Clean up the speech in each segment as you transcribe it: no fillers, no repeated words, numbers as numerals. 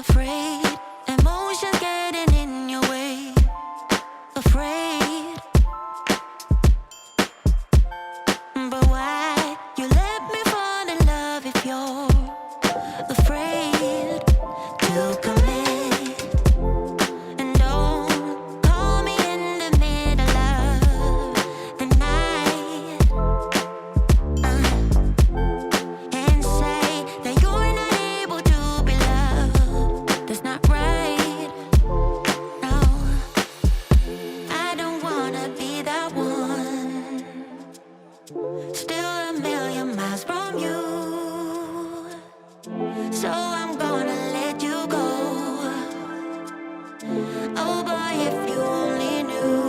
afraid, emotions getting in your way. Afraid, but why you let me fall in love if you're afraid to commit? And don't call me in the middle of the night and say that you're not able to be loved. That's not right. No, I don't wanna be that one. Still a million miles from you, so I'm gonna let you go. Oh boy, if you only knew.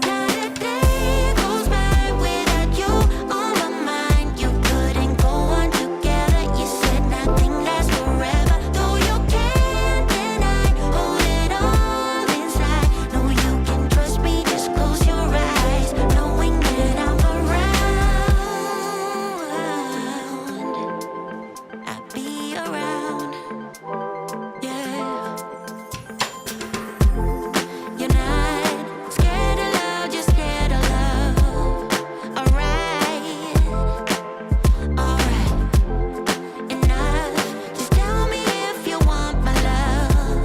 Not a day goes by without you on my mind. You couldn't go on together. You said nothing lasts forever, though you can't deny. Hold it all inside. No, you can trust me. Just close your eyes, knowing that I'm around. I'll be around. Yeah. You're not scared of love, just scared of love. Alright, enough. Just tell me if you want my love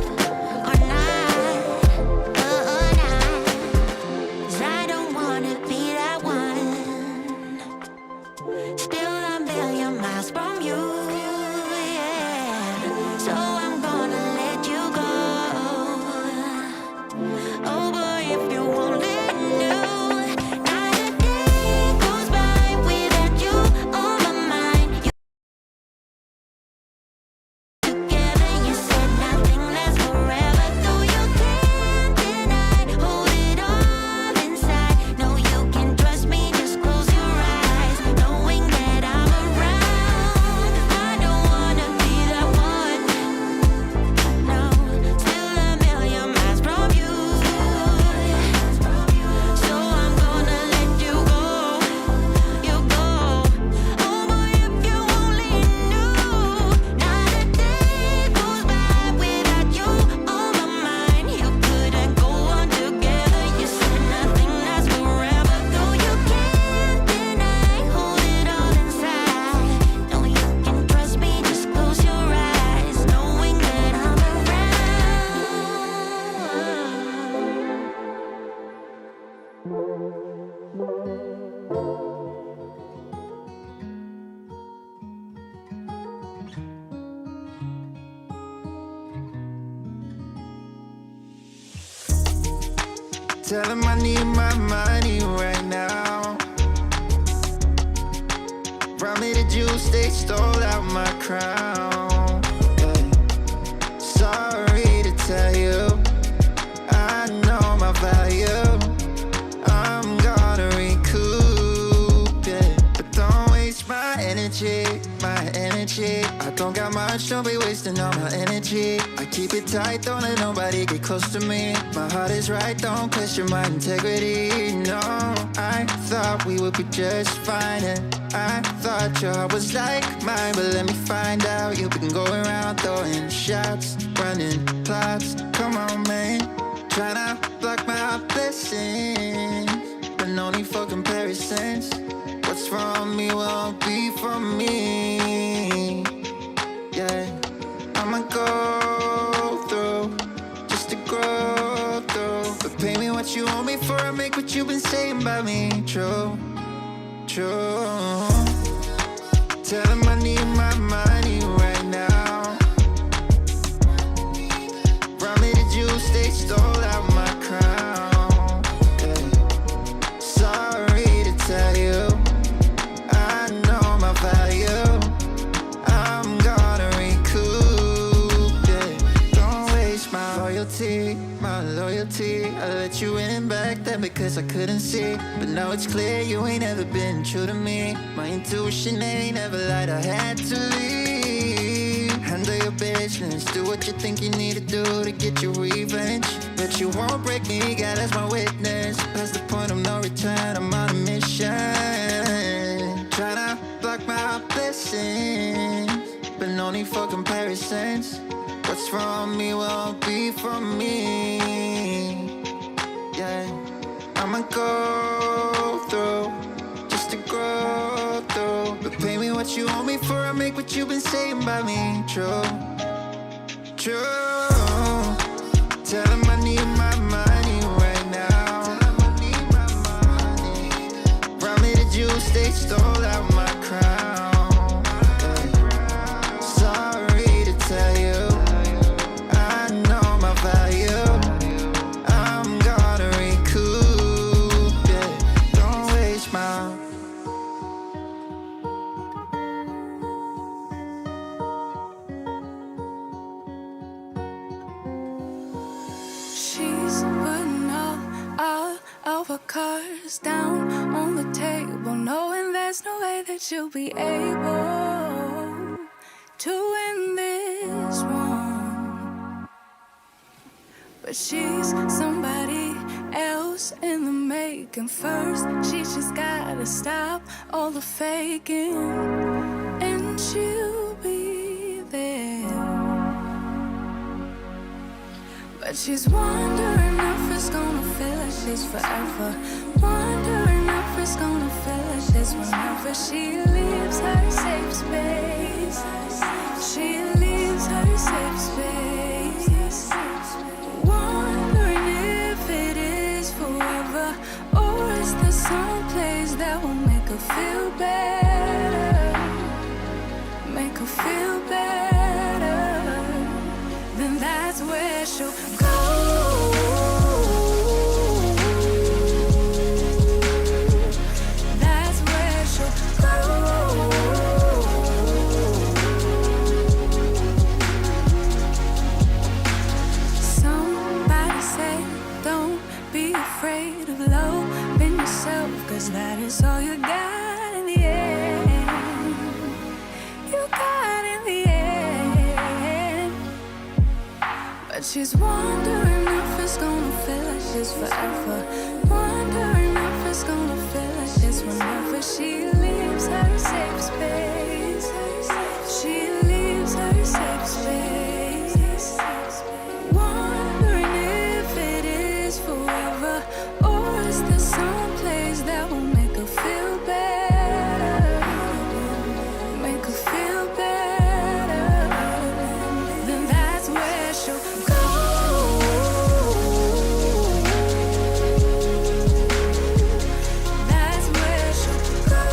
or not. 'Cause I don't wanna be that one. Still a million miles from you, yeah. So I'm gonna let you go. Oh boy, if you only knew. Not a day goes by without you on my mind. You together, you said nothing lasts forever, though you can't deny. Hold it all inside. No, you can trust me. Just close your eyes, knowing that I'm around. I don't wanna be that one. No, still a million miles from you. So I'm gonna let you go. You go. Oh boy, if you only knew. Not a day goes by without you on my mind. You couldn't go on together. You said nothing lasts forever, though you can't deny. Hold it all inside. No, you can trust me. Just close your eyes, knowing that I'm around. Tell him I need my money right now. Brought me the juice, they stole out my crown. Yeah. Sorry to tell you, I know my value. I'm gonna recoup, yeah. But don't waste my energy, my energy. I don't got much, don't be wasting all my energy. I keep it tight, don't let nobody get close to me. My heart is right, don't question my integrity. No, I thought we would be just fine, and I thought your heart was like mine. But let me find out, you've been going around throwing shots, running plots. Come on, man, tryna block my blessings, but no need for comparisons. What's from me won't be from me. Yeah, I'ma go through just to grow through. But pay me what you owe me for I make what you've been saying about me true, true. Tell him I need my money right now. Brought me the juice, they stole out my crown. Yeah. Sorry to tell you, I know my value. I'm gonna recoup, yeah. Don't waste my loyalty, my loyalty. I let you in back then because I couldn't see, but now it's clear you ain't ever been true to me. My intuition ain't ever lied, I had to leave. Handle your business, do what you think you need to do to get your revenge. But you won't break me, God as my witness. Past the point of no return, I'm on a mission. Tryna block my blessings, but no need for comparisons. What's from me won't be from me. Yeah, I'ma go through just to grow through. But pay me what you owe me for, I make what you've been saying about me true. True. Tell him I need my money right now. Tell him I need my money. Rob me the juice, they stole out my crown. Yeah. Sorry to tell you, I know my value. I'm gonna recoup it. Don't waste my. She's putting all of her cards down on the table, knowing there's no way that you'll be able to win this one. But she's somebody else in the making. First, she just gotta stop all the faking, and she'll be there. But she's wondering if it's gonna feel like she's forever. Wondering if it's gonna feel like this whenever she leaves her safe space. She leaves her safe space. Wondering if it is forever, or is there some place that will make her feel better? Make her feel better. Then that's where she'll go. That's where she'll go. Somebody say, don't be afraid of loving yourself, 'cause that is all you got in the end. You got in the end. But she's wondering if it's gonna feel like she's forever. Wondering if it's gonna feel like this whenever she leaves her safe space. She leaves her safe space. Wondering if it is forever, or is there some place that will make her feel better? Make her feel better. Then that's where she'll go. That's where she'll go.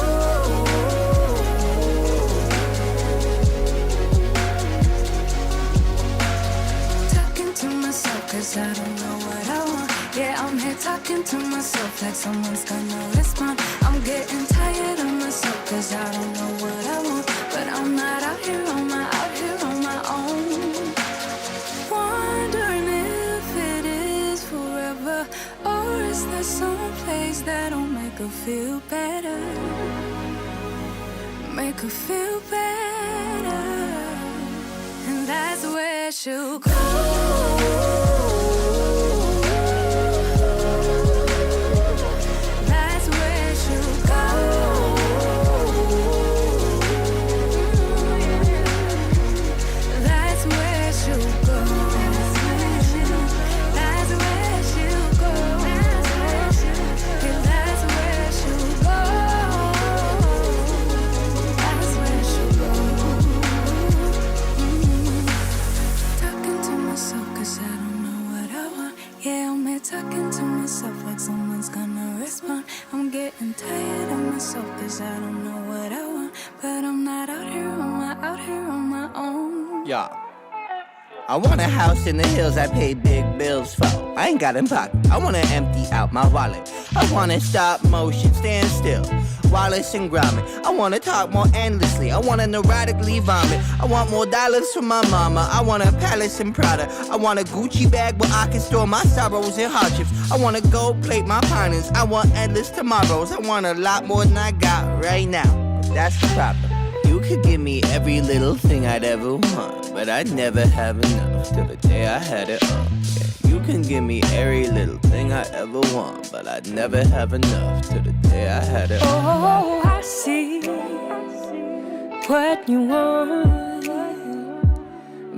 Talking to myself 'cause I don't know what I want. Yeah, I'm here talking to myself like someone's gonna respond. I'm getting tired of myself 'cause I don't know what I want. But I'm not out here on my own. Wondering if it is forever, or is there some place that'll make her feel better? Make her feel better. And that's where she'll go. That's where she'll go. That's where she'll go. That's where she'll go. Yeah, that's where she'll go. That's where she'll go. Talking to myself 'cause I don't know what I want. Yeah, I'm here talking to myself like someone's gonna respond. I'm getting tired of myself 'cause I don't know what I want. But I'm not out here on my own. Yeah. I want a house in the hills I pay big bills for. I ain't got in pocket. I wanna empty out my wallet. I wanna stop motion, stand still. Wallace and Gromit. I wanna talk more endlessly. I wanna neurotically vomit. I want more dollars from my mama. I want a palace in Prada. I want a Gucci bag where I can store my sorrows and hardships. I wanna gold plate my partners. I want endless tomorrows. I want a lot more than I got right now. But that's the problem. You could give me every little thing I'd ever want, but I'd never have enough till the day I had it all. Yeah, you can give me every little thing I ever want, but I'd never have enough till the day I had it all. Oh, I see what you want.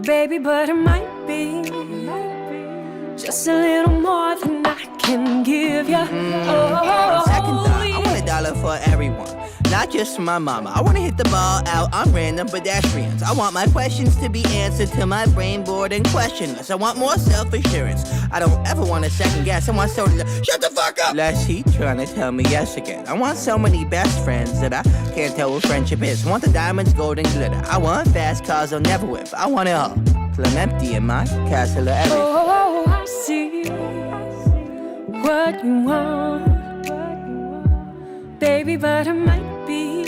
baby, but it might be just a little more than I can give you. Second thought, I want $1 for everyone, not just for my mama. I want to hit the ball out on random pedestrians. I want my questions to be answered till my brain bored and questionless. I want more self-assurance. I don't ever want to second guess. I want someone to shut the fuck up. Less he trying to tell me yes again. I want so many best friends that I can't tell what friendship is. I want the diamonds, gold, and glitter. I want fast cars I'll never whip. I want it all till I'm empty in my castle of everything. Oh, I see what you want, baby, but it might be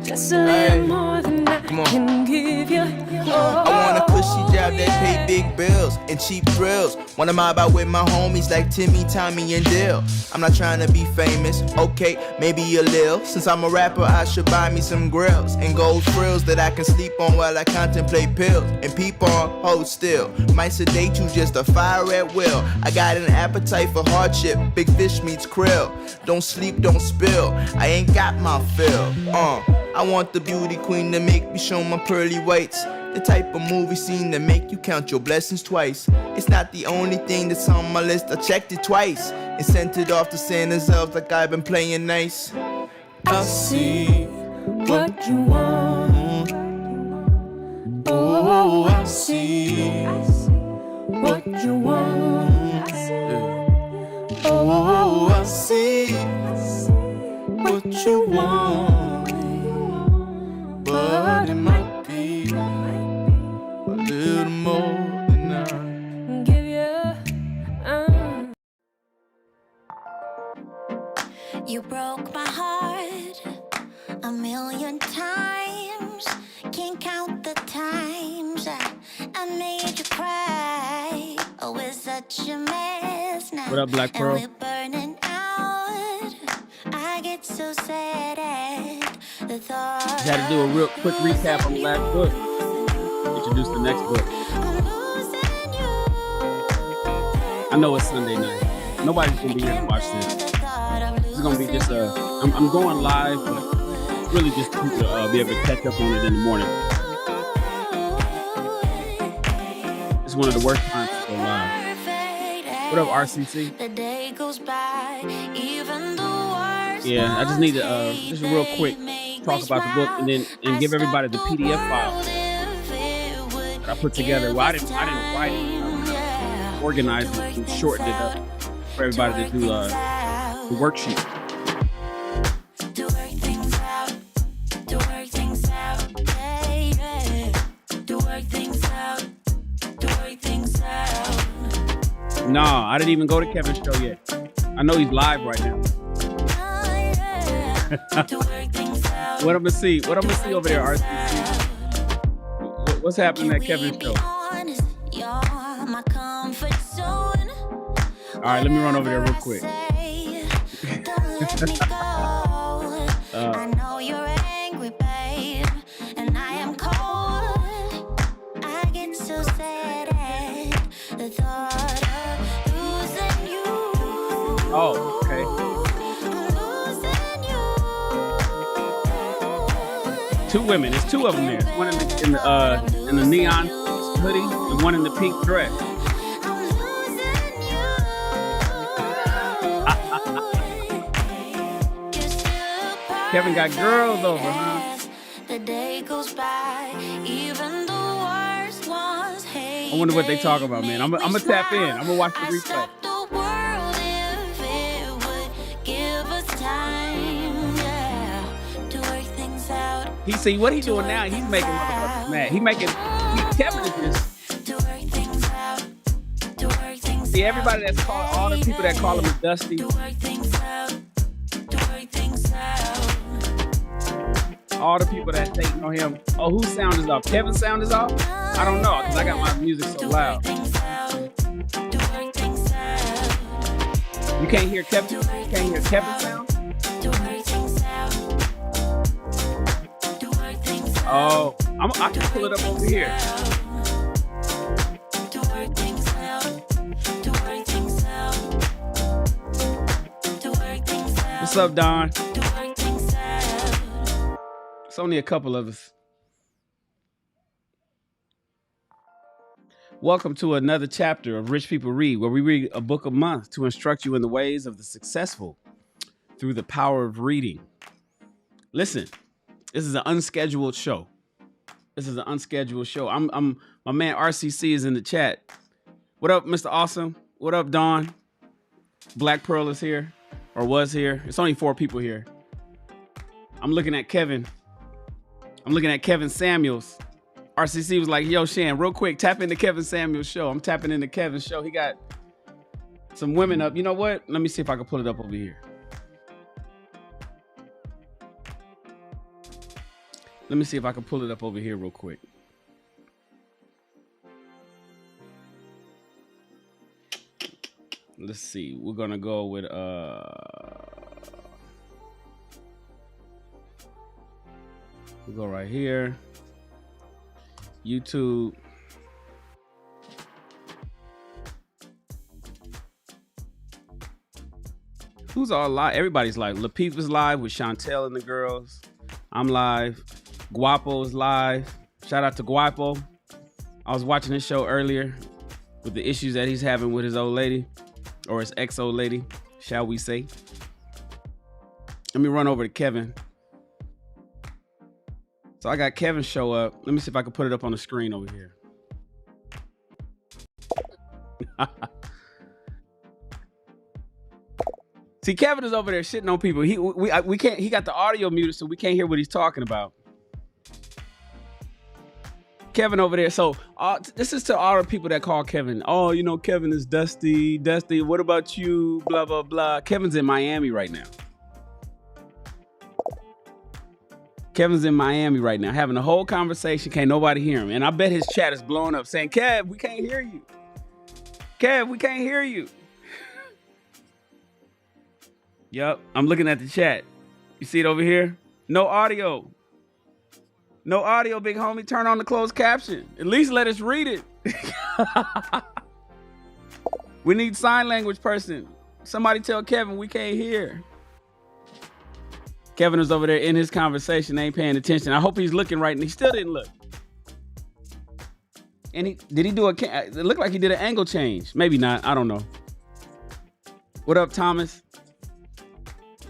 just a little more than I can give you. I want a cushy job that pay big bills and cheap thrills. Wanna mob out with my homies like Timmy, Tommy, and Dill. I'm not trying to be famous, okay, maybe a lil. Since I'm a rapper, I should buy me some grills and gold frills that I can sleep on while I contemplate pills and peep on, hold still. Might sedate you, just a fire at will. I got an appetite for hardship, big fish meets krill. Don't sleep, don't spill, I ain't got my fill. I want the beauty queen to make me show my pearly whites. The type of movie scene that make you count your blessings twice. It's not the only thing that's on my list, I checked it twice and sent it off to Santa's elves like I've been playing nice. I see what you want. Oh, I see what you want. Oh, I see what you want. But it might be a little more than I give you. You broke my heart 1,000,000 times. Can't count the times I made you cry. Oh, it's such a mess now. What up, Black Pearl? And we're burning out. I get so sad at the thought. Just had to do a real quick recap on the last book. Introduce the next book. I know it's Sunday night. Nobody's gonna be here to watch this. It's gonna be just I'm going live, but really just to be able to catch up on it in the morning. It's one of the worst times to go live. What up, RCC? Yeah, I just need to just real quick talk about the book and give everybody the PDF file that I put together. Well, I didn't write it. I organized it and shortened it up for everybody to do the worksheet. Nah, I didn't even go to Kevin's show yet. I know he's live right now. What I'm gonna see over there, RCC? What's happening at Kevin's show? All right, let me run over there real quick. I know you're angry, babe, and I am cold. I get so sad at the thought of losing you. Oh, okay. Two women. There's two of them there. One in the neon hoodie and one in the pink dress. Kevin got girls over, huh? The day goes by, even the worst ones hate. I wonder what they talk about, man. I'm gonna tap in. I'm gonna watch the replay. He see what he doing now. He's making motherfuckers mad. Kevin is just. See everybody that's called, all the people that call him Dusty. All the people that hating on him. Oh, whose sound is off? Kevin's sound is off? I don't know, because I got my music so loud. You can't hear Kevin? You can't hear Kevin's sound? Oh, I can pull it up over here. What's up, Don? It's only a couple of us. Welcome to another chapter of Rich People Read, where we read a book a month to instruct you in the ways of the successful through the power of reading. Listen, this is an unscheduled show. I'm my man RCC is in the chat. What up, Mr. Awesome? What up, Dawn? Black Pearl is here, or was here. It's only 4 people here. I'm looking at Kevin Samuels. RCC was like, yo, Shan, real quick, tap into Kevin Samuels' show. I'm tapping into Kevin's show. He got some women up. You know what? Let me see if I can pull it up over here. Real quick. Let's see. We're going to go with... We'll go right here. YouTube. Who's all live? Everybody's live. Lapeef is live with Chantel and the girls. I'm live. Guapo's live. Shout out to Guapo. I was watching his show earlier with the issues that he's having with his old lady, or his ex-old lady, shall we say. Let me run over to Kevin. So I got Kevin show up. Let me see if I can put it up on the screen over here. See, Kevin is over there shitting on people. We can't. He got the audio muted, so we can't hear what he's talking about. Kevin over there. So this is to all the people that call Kevin. Oh, you know, Kevin is dusty. Dusty. What about you? Blah blah blah. Kevin's in Miami right now. Having a whole conversation. Can't nobody hear him. And I bet his chat is blowing up saying, Kev, we can't hear you. Kev, we can't hear you. Yep, I'm looking at the chat. You see it over here? No audio. No audio, big homie. Turn on the closed caption. At least let us read it. We need sign language person. Somebody tell Kevin we can't hear. Kevin is over there in his conversation, ain't paying attention. I hope he's looking right, and he still didn't look. And it looked like he did an angle change. Maybe not, I don't know. What up, Thomas?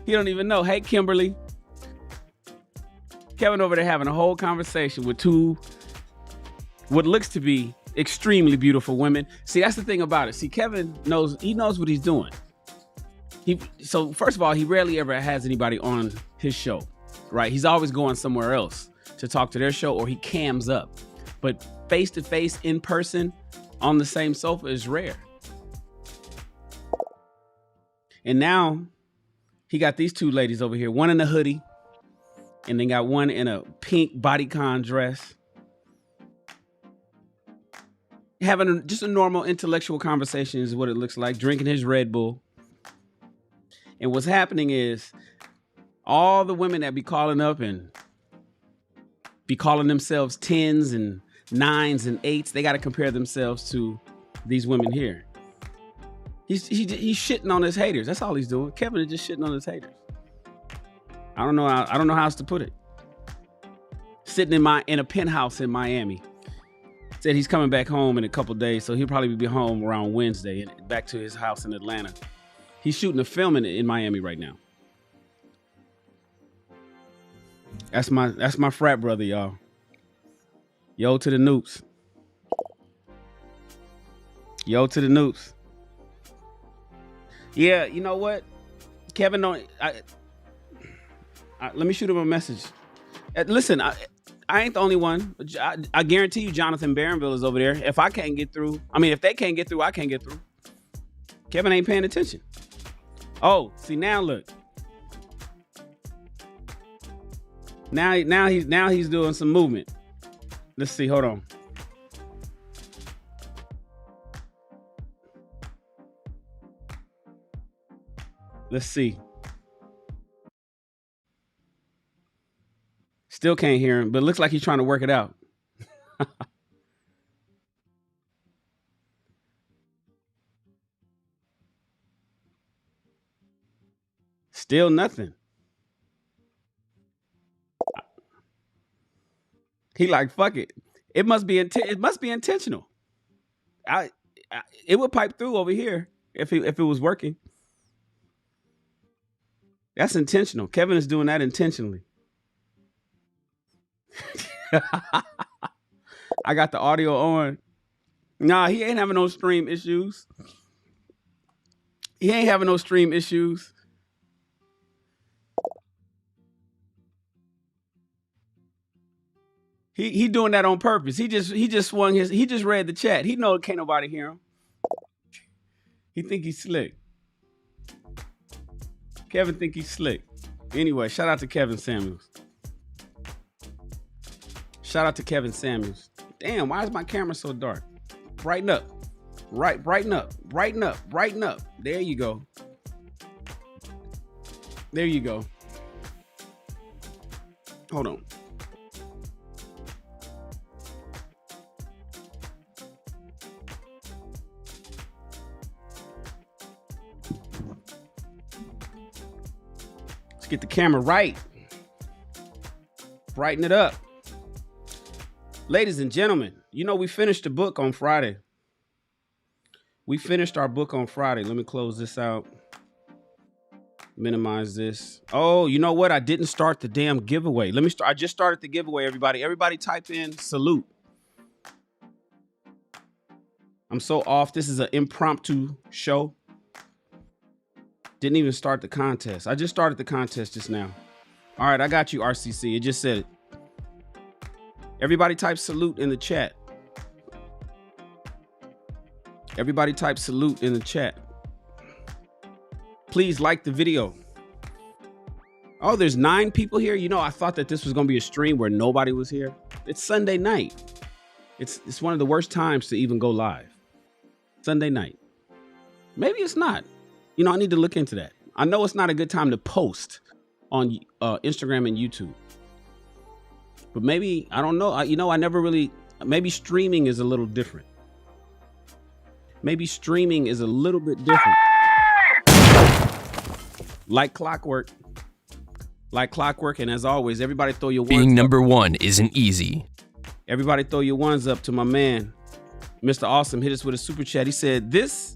He don't even know. Hey, Kimberly. Kevin over there having a whole conversation with 2, what looks to be extremely beautiful women. See, that's the thing about it. See, Kevin knows what he's doing. So first of all, he rarely ever has anybody on his show, right? He's always going somewhere else to talk to their show, or he cams up. But face to face, in person, on the same sofa is rare. And now he got these 2 ladies over here, one in a hoodie, and then got one in a pink bodycon dress. Having just a normal intellectual conversation is what it looks like, drinking his Red Bull. And what's happening is all the women that be calling up and be calling themselves 10s and 9s and 8s, they got to compare themselves to these women here. He's shitting on his haters. That's all he's doing. Kevin is just shitting on his haters. I don't know how else to put it. Sitting in a penthouse in Miami. Said he's coming back home in a couple days, so he'll probably be home around Wednesday and back to his house in Atlanta. He's shooting a film in Miami right now. That's my frat brother, y'all. Yo to the Nupes. Yo to the Nupes. Yeah, you know what? Kevin, let me shoot him a message. Listen, I ain't the only one. I guarantee you Jonathan Barronville is over there. If they can't get through, I can't get through. Kevin ain't paying attention. Oh, see, now look. Now he's doing some movement. Let's see, hold on. Let's see. Still can't hear him, but it looks like he's trying to work it out. Still nothing. He like, fuck it. It must be intentional. it would pipe through over here if it was working. That's intentional. Kevin is doing that intentionally. I got the audio on. Nah, he ain't having no stream issues. He ain't having no stream issues. He doing that on purpose. He just swung his. He just read the chat. He know can't nobody hear him. He think he's slick. Kevin think he's slick. Anyway, shout out to Kevin Samuels. Shout out to Kevin Samuels. Damn, why is my camera so dark? Brighten up. Brighten up. Brighten up. Brighten up. There you go. There you go. Hold on. Let's get the camera right. Brighten it up. Ladies and gentlemen, you know we finished the book on Friday. We finished our book on Friday. Let me close this out. Minimize this. Oh, you know what? I didn't start the damn giveaway. Let me start. I just started the giveaway, everybody. Everybody type in salute. I'm so off. This is an impromptu show. Didn't even start the contest. I just started the contest just now. All right, I got you, RCC. It just said it. Everybody type salute in the chat. Everybody type salute in the chat. Please like the video. Oh, there's 9 people here. You know, I thought that this was going to be a stream where nobody was here. It's Sunday night. It's one of the worst times to even go live. Sunday night. Maybe it's not. You know, I need to look into that. I know it's not a good time to post on Instagram and YouTube. But maybe, I don't know. I never really, maybe streaming is a little different. Maybe streaming is a little bit different. Like clockwork. Like clockwork. And as always, everybody throw your ones up. Being number one isn't easy. Everybody throw your ones up to my man, Mr. Awesome. Hit us with a super chat. He said, this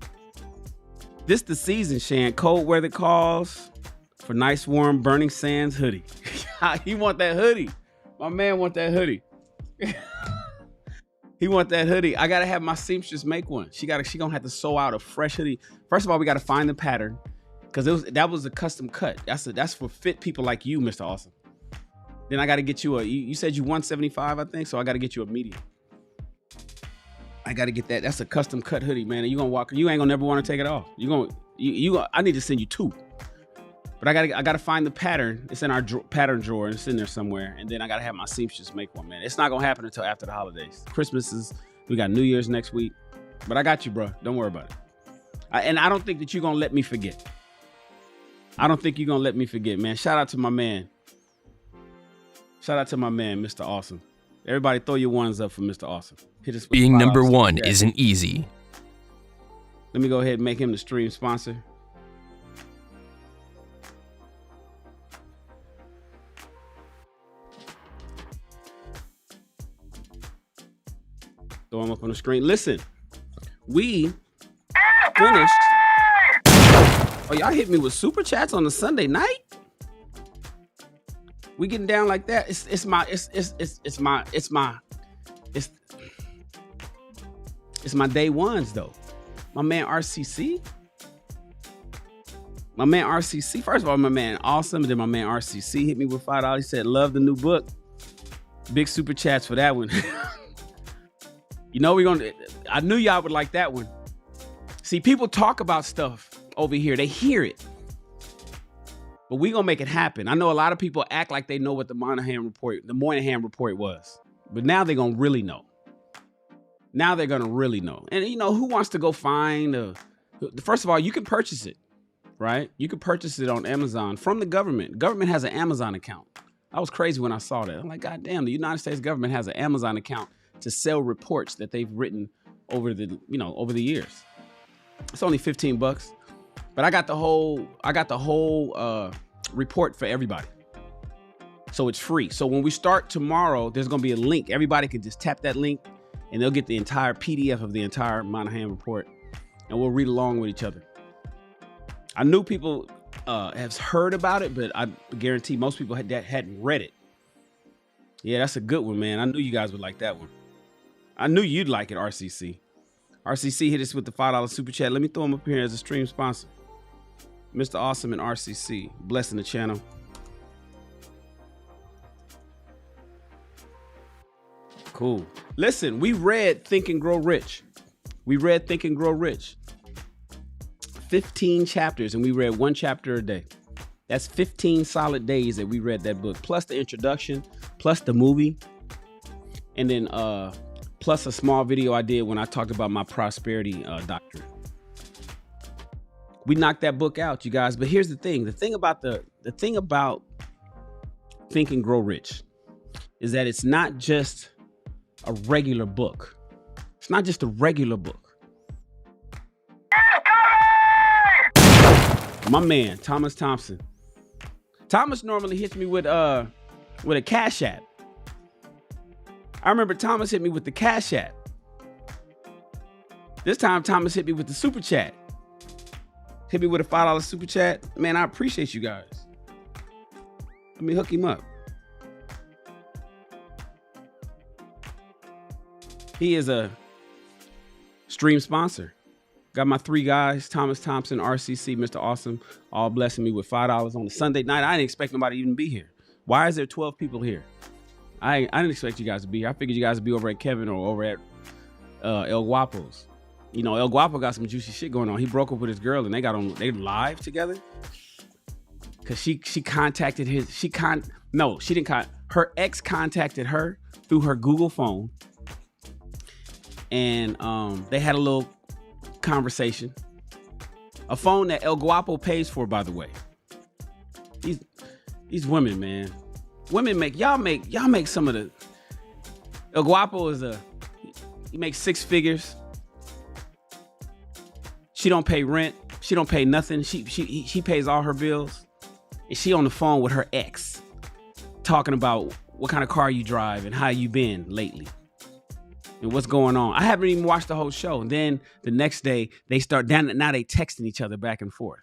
the season, Shan. Cold weather calls for nice, warm, burning sands hoodie. He want that hoodie. My man want that hoodie. He want that hoodie. I gotta have my seamstress make one. She gonna have to sew out a fresh hoodie. First of all, we gotta find the pattern because that was a custom cut. That's for fit people like you, Mr. Awesome. Then I gotta get you you said you 175, I think, so I gotta get you a medium. I gotta get that. That's a custom cut hoodie, man. And you gonna walk. You ain't gonna never want to take it off. I need to send you 2. But I gotta find the pattern. It's in our pattern drawer and it's in there somewhere. And then I gotta have my seamstress make one, man. It's not gonna happen until after the holidays. We got New Year's next week. But I got you, bro. Don't worry about it. And I don't think that you're gonna let me forget. I don't think you're gonna let me forget, man. Shout out to my man. Shout out to my man, Mr. Awesome. Everybody throw your ones up for Mr. Awesome. Hit us with Being number $5 one chat. isn't easy. Let me go ahead and make him the stream sponsor. Throw him up on the screen. Listen, we finished. Oh, y'all hit me with super chats on a Sunday night. We getting down like that. It's my day ones though. My man RCC. My man RCC. First of all, my man Awesome. And then my man RCC hit me with $5. He said, love the new book. Big super chats for that one. You know, I knew y'all would like that one. See, people talk about stuff over here. They hear it. But we gonna make it happen. I know a lot of people act like they know what the Moynihan Report was. But now they're gonna really know. Now they're gonna really know. And you know, who wants to go find first of all, you can purchase it, right? You can purchase it on Amazon from the government. Government has an Amazon account. I was crazy when I saw that. I'm like, God damn, the United States government has an Amazon account to sell reports that they've written over the years. It's only $15, but I got the whole report for everybody. So it's free. So when we start tomorrow, there's going to be a link. Everybody can just tap that link and they'll get the entire PDF of the entire Moynihan Report, and we'll read along with each other. I knew people have heard about it, but I guarantee most people hadn't read it. Yeah, that's a good one, man. I knew you guys would like that one. I knew you'd like it, RCC. RCC hit us with the $5 super chat. Let me throw him up here as a stream sponsor. Mr. Awesome and RCC, blessing the channel. Cool. Listen, we read Think and Grow Rich. 15 chapters, and we read one chapter a day. That's 15 solid days that we read that book, plus the introduction, plus the movie, and then plus a small video I did when I talked about my Prosperity Doctrine. We knocked that book out, you guys. But here's the thing. The thing about Think and Grow Rich is that it's not just a regular book. It's not just a regular book. My man, Thomas Thompson. Thomas normally hits me with a Cash App. I remember Thomas hit me with the Cash App. This time Thomas hit me with the Super Chat. Hit me with a $5 Super Chat. Man, I appreciate you guys. Let me hook him up. He is a stream sponsor. Got my three guys, Thomas Thompson, RCC, Mr. Awesome, all blessing me with $5 on a Sunday night. I didn't expect nobody to even be here. Why is there 12 people here? I didn't expect you guys to be here. I figured you guys would be over at Kevin or over at El Guapo's. You know, El Guapo got some juicy shit going on. He broke up with his girl and they live together. Cause she contacted her ex contacted her through her Google phone. And they had a little conversation. A phone that El Guapo pays for, by the way. These women, man. Women make some of the. El Guapo he makes 6 figures. She don't pay rent. She don't pay nothing. She pays all her bills. And she on the phone with her ex, talking about what kind of car you drive and how you been lately. And what's going on. I haven't even watched the whole show. And then the next day, now they texting each other back and forth.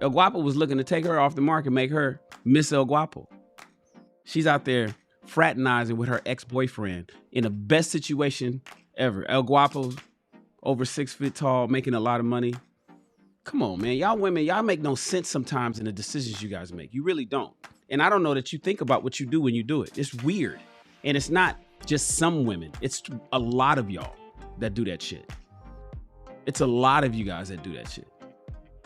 El Guapo was looking to take her off the market, make her Miss El Guapo. She's out there fraternizing with her ex-boyfriend in the best situation ever. El Guapo's over 6 feet tall, making a lot of money. Come on, man. Y'all women, y'all make no sense sometimes in the decisions you guys make. You really don't. And I don't know that you think about what you do when you do it. It's weird. And it's not just some women. It's a lot of y'all that do that shit. It's a lot of you guys that do that shit.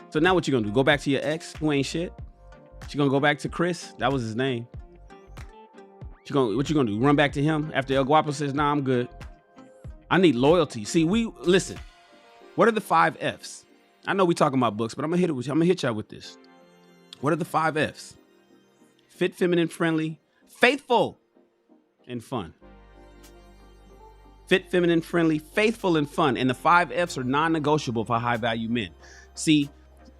So now what you gonna do? Go back to your ex who ain't shit? You gonna go back to Chris? That was his name. What you gonna do? Run back to him after El Guapo says, nah, I'm good. I need loyalty. See, listen. What are the 5 F's? I know we talking about books, but I'm gonna hit y'all with this. What are the 5 F's? Fit, feminine, friendly, faithful, and fun. Fit, feminine, friendly, faithful, and fun. And the 5 F's are non-negotiable for high-value men. See,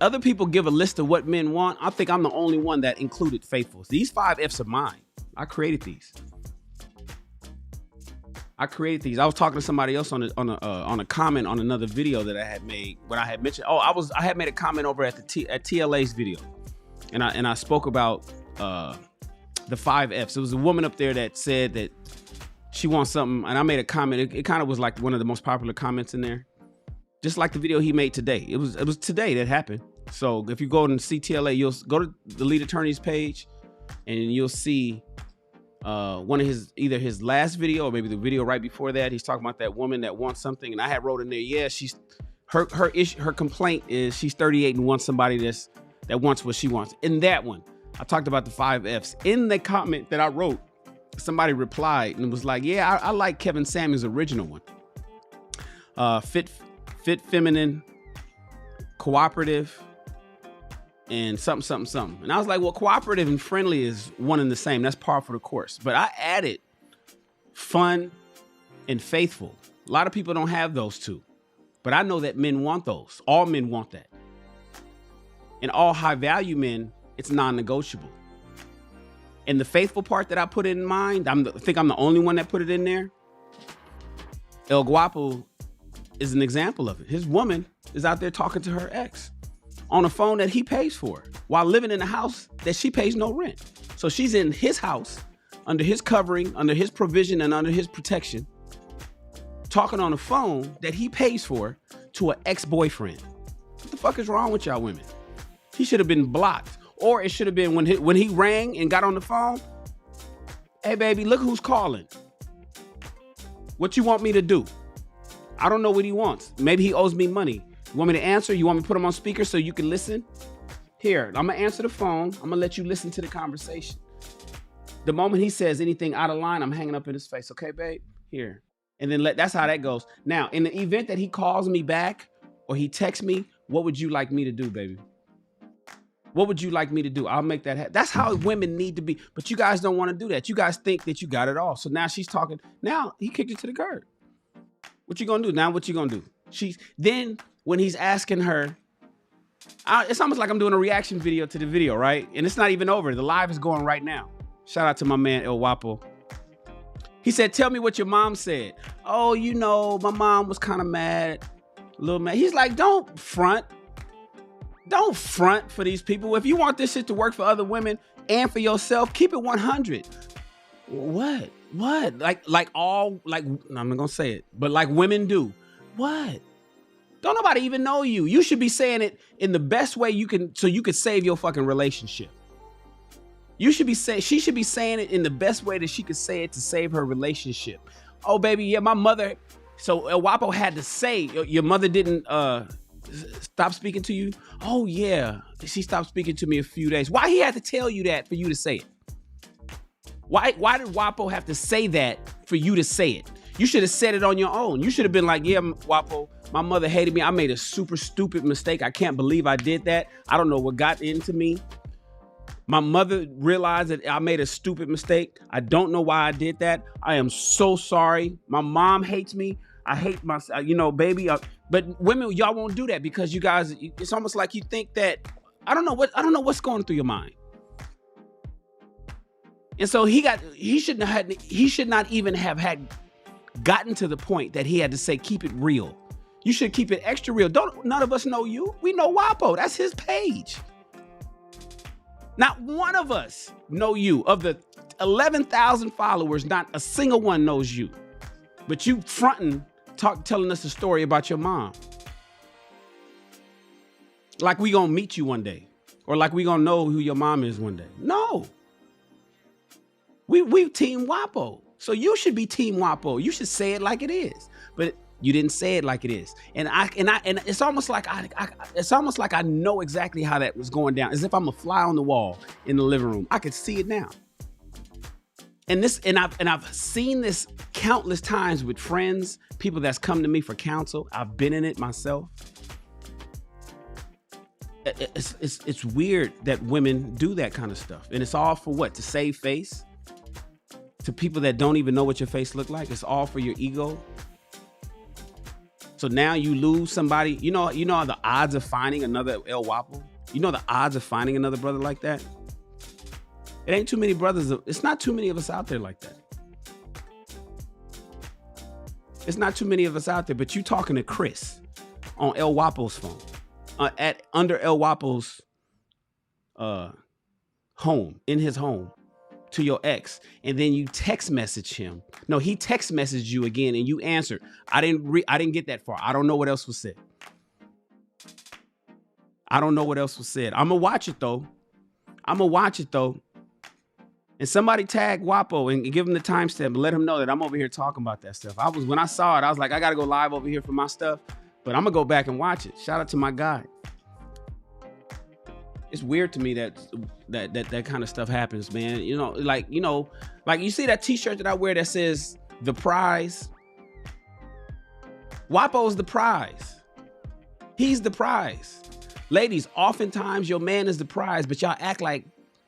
other people give a list of what men want. I think I'm the only one that included faithful. These 5 F's are mine. I created these. I was talking to somebody else on a comment on another video that I had made when I had mentioned. I had made a comment over at TLA's video, and I spoke about the 5 F's. There was a woman up there that said that she wants something, and I made a comment. It kind of was like one of the most popular comments in there, just like the video he made today. It was today that happened. So if you go and see TLA, you'll go to the lead attorney's page, and you'll see one of his last video or maybe the video right before that. He's talking about that woman that wants something, and I had wrote in there, yeah, her complaint is she's 38 and wants somebody that wants what she wants. In that one, I talked about the 5 F's. In the comment that I wrote, somebody replied and was like, yeah, I like Kevin Samuel's original one. Fit, feminine, cooperative, and something. And I was like, well, cooperative and friendly is one and the same. That's par for the course. But I added fun and faithful. A lot of people don't have those two. But I know that men want those. All men want that. And all high value men, it's non-negotiable. And the faithful part that I put in mind, I think I'm the only one that put it in there. El Guapo is an example of it. His woman is out there talking to her ex on a phone that he pays for while living in a house that she pays no rent. So she's in his house, under his covering, under his provision, and under his protection, talking on a phone that he pays for to an ex-boyfriend. What the fuck is wrong with y'all women? He should have been blocked. Or it should have been when he rang and got on the phone. Hey, baby, look who's calling. What you want me to do? I don't know what he wants. Maybe he owes me money. You want me to answer? You want me to put him on speaker so you can listen? Here, I'm going to answer the phone. I'm going to let you listen to the conversation. The moment he says anything out of line, I'm hanging up in his face. Okay, babe? Here. And then that's how that goes. Now, in the event that he calls me back or he texts me, what would you like me to do, baby? What would you like me to do? I'll make that happen. That's how women need to be. But you guys don't want to do that. You guys think that you got it all. So now she's talking. Now he kicked it to the curb. What you gonna do? Now what you gonna do? Then when he's asking her, it's almost like I'm doing a reaction video to the video, right? And it's not even over. The live is going right now. Shout out to my man El Guapo. He said, tell me what your mom said. Oh, you know, my mom was kind of mad, a little mad. He's like, don't front. Don't front for these people. If you want this shit to work for other women and for yourself, keep it 100. What? Like I'm not gonna say it, but like women do. What? Don't nobody even know you. You should be saying it in the best way you can, so you could save your fucking relationship. She should be saying it in the best way that she could say it to save her relationship. Oh, baby, yeah, my mother. So El Guapo had to say, your mother didn't stop speaking to you? Oh, yeah, she stopped speaking to me a few days. Why he had to tell you that for you to say it? Why did Guapo have to say that for you to say it? You should have said it on your own. You should have been like, yeah, Guapo, my mother hated me. I made a super stupid mistake. I can't believe I did that. I don't know what got into me. My mother realized that I made a stupid mistake. I don't know why I did that. I am so sorry. My mom hates me. I hate myself, baby. But women, y'all won't do that because you guys, it's almost like you think that, I don't know what's going through your mind. And so he should not even have had gotten to the point that he had to say, keep it real. You should keep it extra real. None of us know you. We know Guapo. That's his page. Not one of us know you. Of the 11,000 followers, not a single one knows you. But you fronting, telling us a story about your mom. Like we gonna meet you one day. Or like we gonna know who your mom is one day. No. We team Guapo. So you should be team Guapo. You should say it like it is. But you didn't say it like it is. And it's almost like I know exactly how that was going down. As if I'm a fly on the wall in the living room. I could see it now. And I've seen this countless times with friends, people that's come to me for counsel. I've been in it myself. It's weird that women do that kind of stuff. And it's all for what? To save face? To people that don't even know what your face look like? It's all for your ego? So now you lose somebody. You know the odds of finding another El Guapo? You know the odds of finding another brother like that? It ain't too many brothers. It's not too many of us out there like that. It's not too many of us out there, but you talking to Chris on El Guapo's phone, under El Guapo's home, in his home, to your ex, and then you text message him. No, he text messaged you again, and you answered. I didn't get that far. I don't know what else was said. I don't know what else was said. I'm gonna watch it though. And somebody tag Guapo and give him the timestamp and let him know that I'm over here talking about that stuff. When I saw it, I was like, I gotta go live over here for my stuff, but I'm gonna go back and watch it. Shout out to my guy. It's weird to me that kind of stuff happens, man. Like you see that t-shirt that I wear that says the prize. Guapo's the prize. He's the prize. Ladies, oftentimes your man is the prize, but y'all act like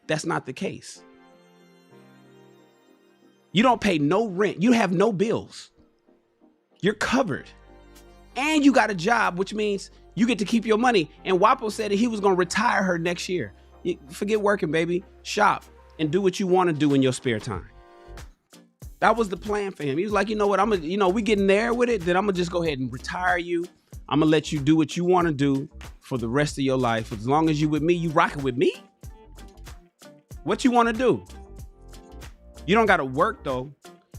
that's not the case. You don't pay no rent. You have no bills. You're covered. And you got a job, which means you get to keep your money. And Guapo said that he was going to retire her next year. Forget working, baby. Shop and do what you want to do in your spare time. That was the plan for him. He was like, you know what, we getting there with it, then I'm gonna just go ahead and retire you. I'm gonna let you do what you want to do for the rest of your life. As long as you with me, you rocking with me. What you want to do? You don't gotta work though.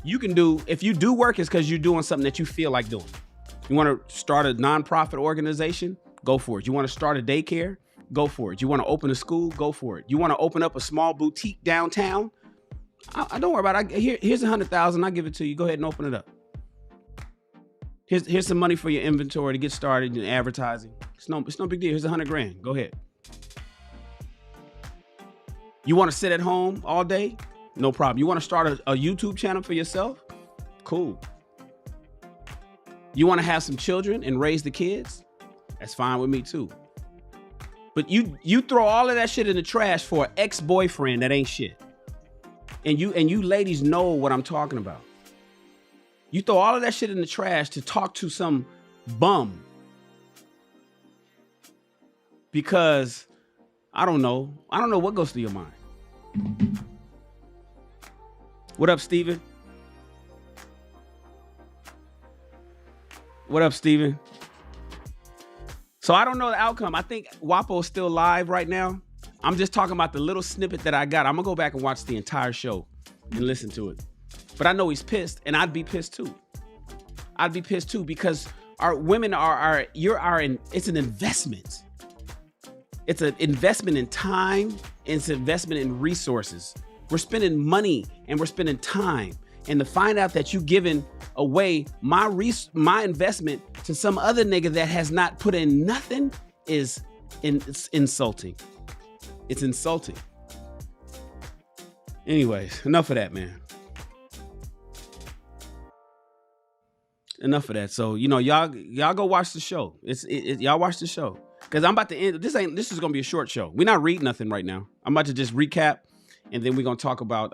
You can do, if you do work, it's because you're doing something that you feel like doing. You want to start a nonprofit organization? Go for it. You want to start a daycare? Go for it. You want to open a school? Go for it. You want to open up a small boutique downtown? I don't worry about it. Here's $100,000. I'll give it to you. Go ahead and open it up. Here's some money for your inventory to get started in advertising. It's no big deal. Here's $100,000. Go ahead. You want to sit at home all day? No problem. You want to start a YouTube channel for yourself? Cool. You want to have some children and raise the kids? That's fine with me too. But you throw all of that shit in the trash for an ex-boyfriend that ain't shit. And you ladies know what I'm talking about. You throw all of that shit in the trash to talk to some bum. Because I don't know what goes through your mind. What up, Steven? What up, Steven? So I don't know the outcome. I think WAPO's still live right now. I'm just talking about the little snippet that I got. I'm gonna go back and watch the entire show and listen to it. But I know he's pissed, and I'd be pissed too. I'd be pissed too, because our women it's an investment. It's an investment in time, and it's an investment in resources. We're spending money and we're spending time. And to find out that you giving away my investment to some other nigga that has not put in nothing it's insulting. It's insulting. Anyways, enough of that, man. Enough of that. So, y'all go watch the show. Y'all watch the show. Because I'm about to end. This is gonna be a short show. We're not reading nothing right now. I'm about to just recap, and then we're gonna talk about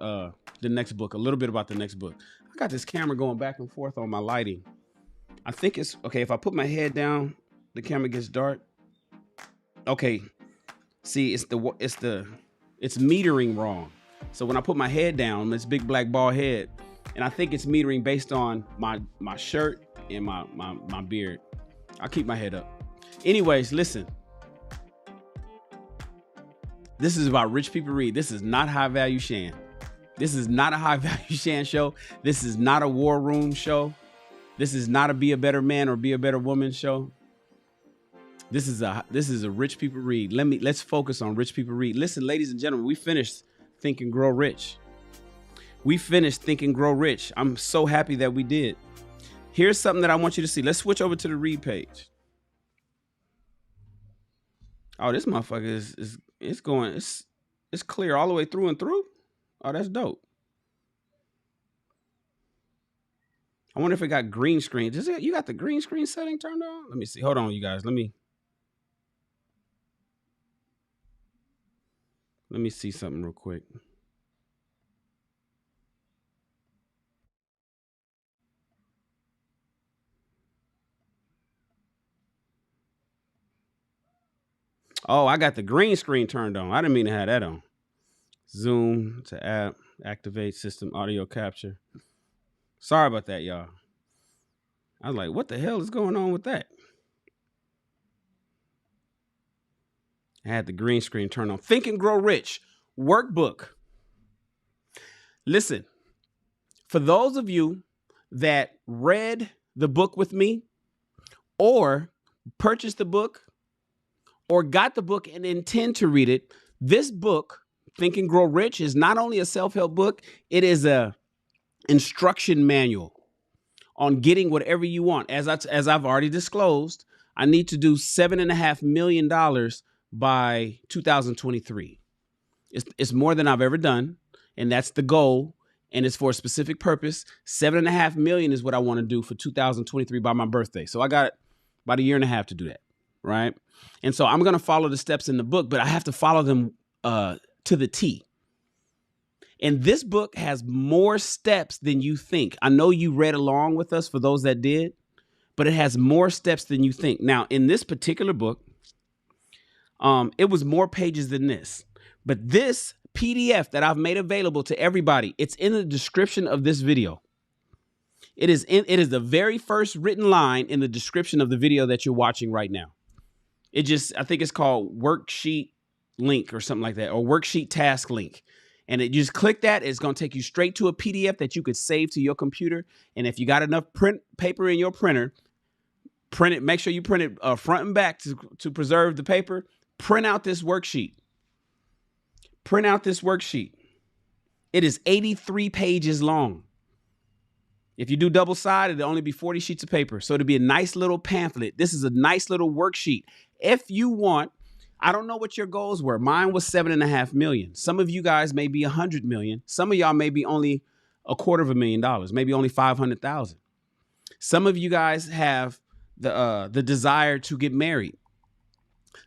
the next book, a little bit about the next book. I got this camera going back and forth on my lighting. I think it's okay. If I put my head down, the camera gets dark. Okay. See, it's metering wrong. So when I put my head down, this big black bald head, and I think it's metering based on my shirt and my beard. I'll keep my head up. Anyways, listen. This is about Rich People Read. This is not High Value Shan. This is not a High Value Shan show. This is not a War Room show. This is not a Be a Better Man or Be a Better Woman show. This is a Rich People Read. Let's focus on Rich People Read. Listen, ladies and gentlemen, we finished Think and Grow Rich. We finished Think and Grow Rich. I'm so happy that we did. Here's something that I want you to see. Let's switch over to the read page. Oh, this motherfucker it's clear all the way through and through. Oh, that's dope. I wonder if it got green screen. You got the green screen setting turned on? Let me see. Hold on, you guys. Let me see something real quick. Oh, I got the green screen turned on. I didn't mean to have that on. Zoom to app, activate system audio capture. Sorry about that, y'all. I was like, what the hell is going on with that? I had the green screen turned on. Think and Grow Rich workbook. Listen, for those of you that read the book with me or purchased the book or got the book and intend to read it, this book, Think and Grow Rich, is not only a self-help book, it is a instruction manual on getting whatever you want. As I've already disclosed, I need to do $7.5 million by 2023. It's more than I've ever done, and that's the goal, and it's for a specific purpose. 7.5 million is what I want to do for 2023 by my birthday. So I got about a year and a half to do that, right? And so I'm going to follow the steps in the book, but I have to follow them to the T. And this book has more steps than you think. I know you read along with us for those that did, but it has more steps than you think. Now, in this particular book, it was more pages than this. But this PDF that I've made available to everybody. It's in the description of this video. It is the very first written line in the description of the video that you're watching right now. I think it's called worksheet link or something like that, or worksheet task link. And you just click that. It's going to take you straight to a PDF that you could save to your computer. And if you got enough print paper in your printer, print it. Make sure you print it front and back to preserve the paper. Print out this worksheet. Print out this worksheet. It is 83 pages long. If you do double-sided, it'll only be 40 sheets of paper. So it'll be a nice little pamphlet. This is a nice little worksheet. If you want, I don't know what your goals were. Mine was 7.5 million. Some of you guys may be 100 million. Some of y'all may be only $250,000, maybe only 500,000. Some of you guys have the desire to get married.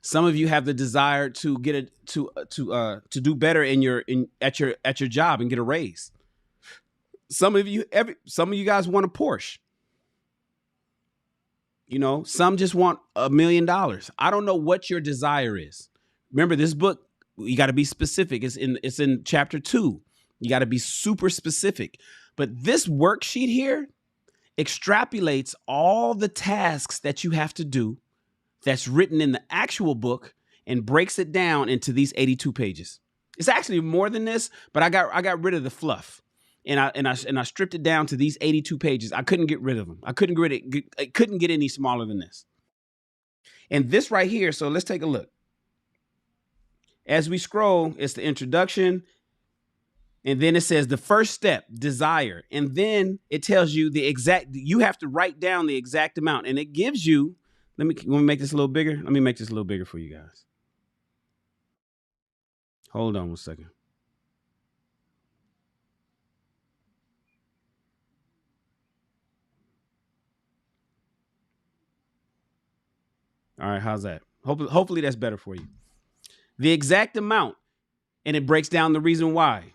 Some of you have the desire to get to do better at your job and get a raise. Some of you guys want a Porsche. You know, some just want $1 million. I don't know what your desire is. Remember, this book, you got to be specific. It's in chapter 2. You got to be super specific. But this worksheet here extrapolates all the tasks that you have to do that's written in the actual book and breaks it down into these 82 pages. It's actually more than this, but I got rid of the fluff. And I stripped it down to these 82 pages. I couldn't get rid of them. I couldn't get any smaller than this. And this right here, so let's take a look. As we scroll, it's the introduction. And then it says the first step, desire. And then it tells you you have to write down the exact amount. And it gives you, want me make this a little bigger? Let me make this a little bigger for you guys. Hold on one second. All right, how's that? Hopefully that's better for you. The exact amount, and it breaks down the reason why.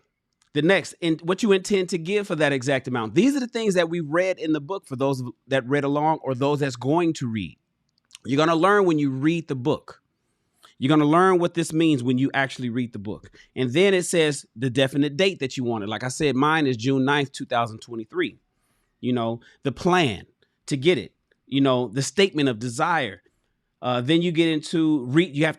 The next, and what you intend to give for that exact amount. These are the things that we read in the book for those that read along or those that's going to read. You're going to learn when you read the book. You're going to learn what this means when you actually read the book. And then it says the definite date that you wanted. Like I said, mine is June 9th, 2023. You know, the plan to get it. You know, the statement of desire. Then you get into you have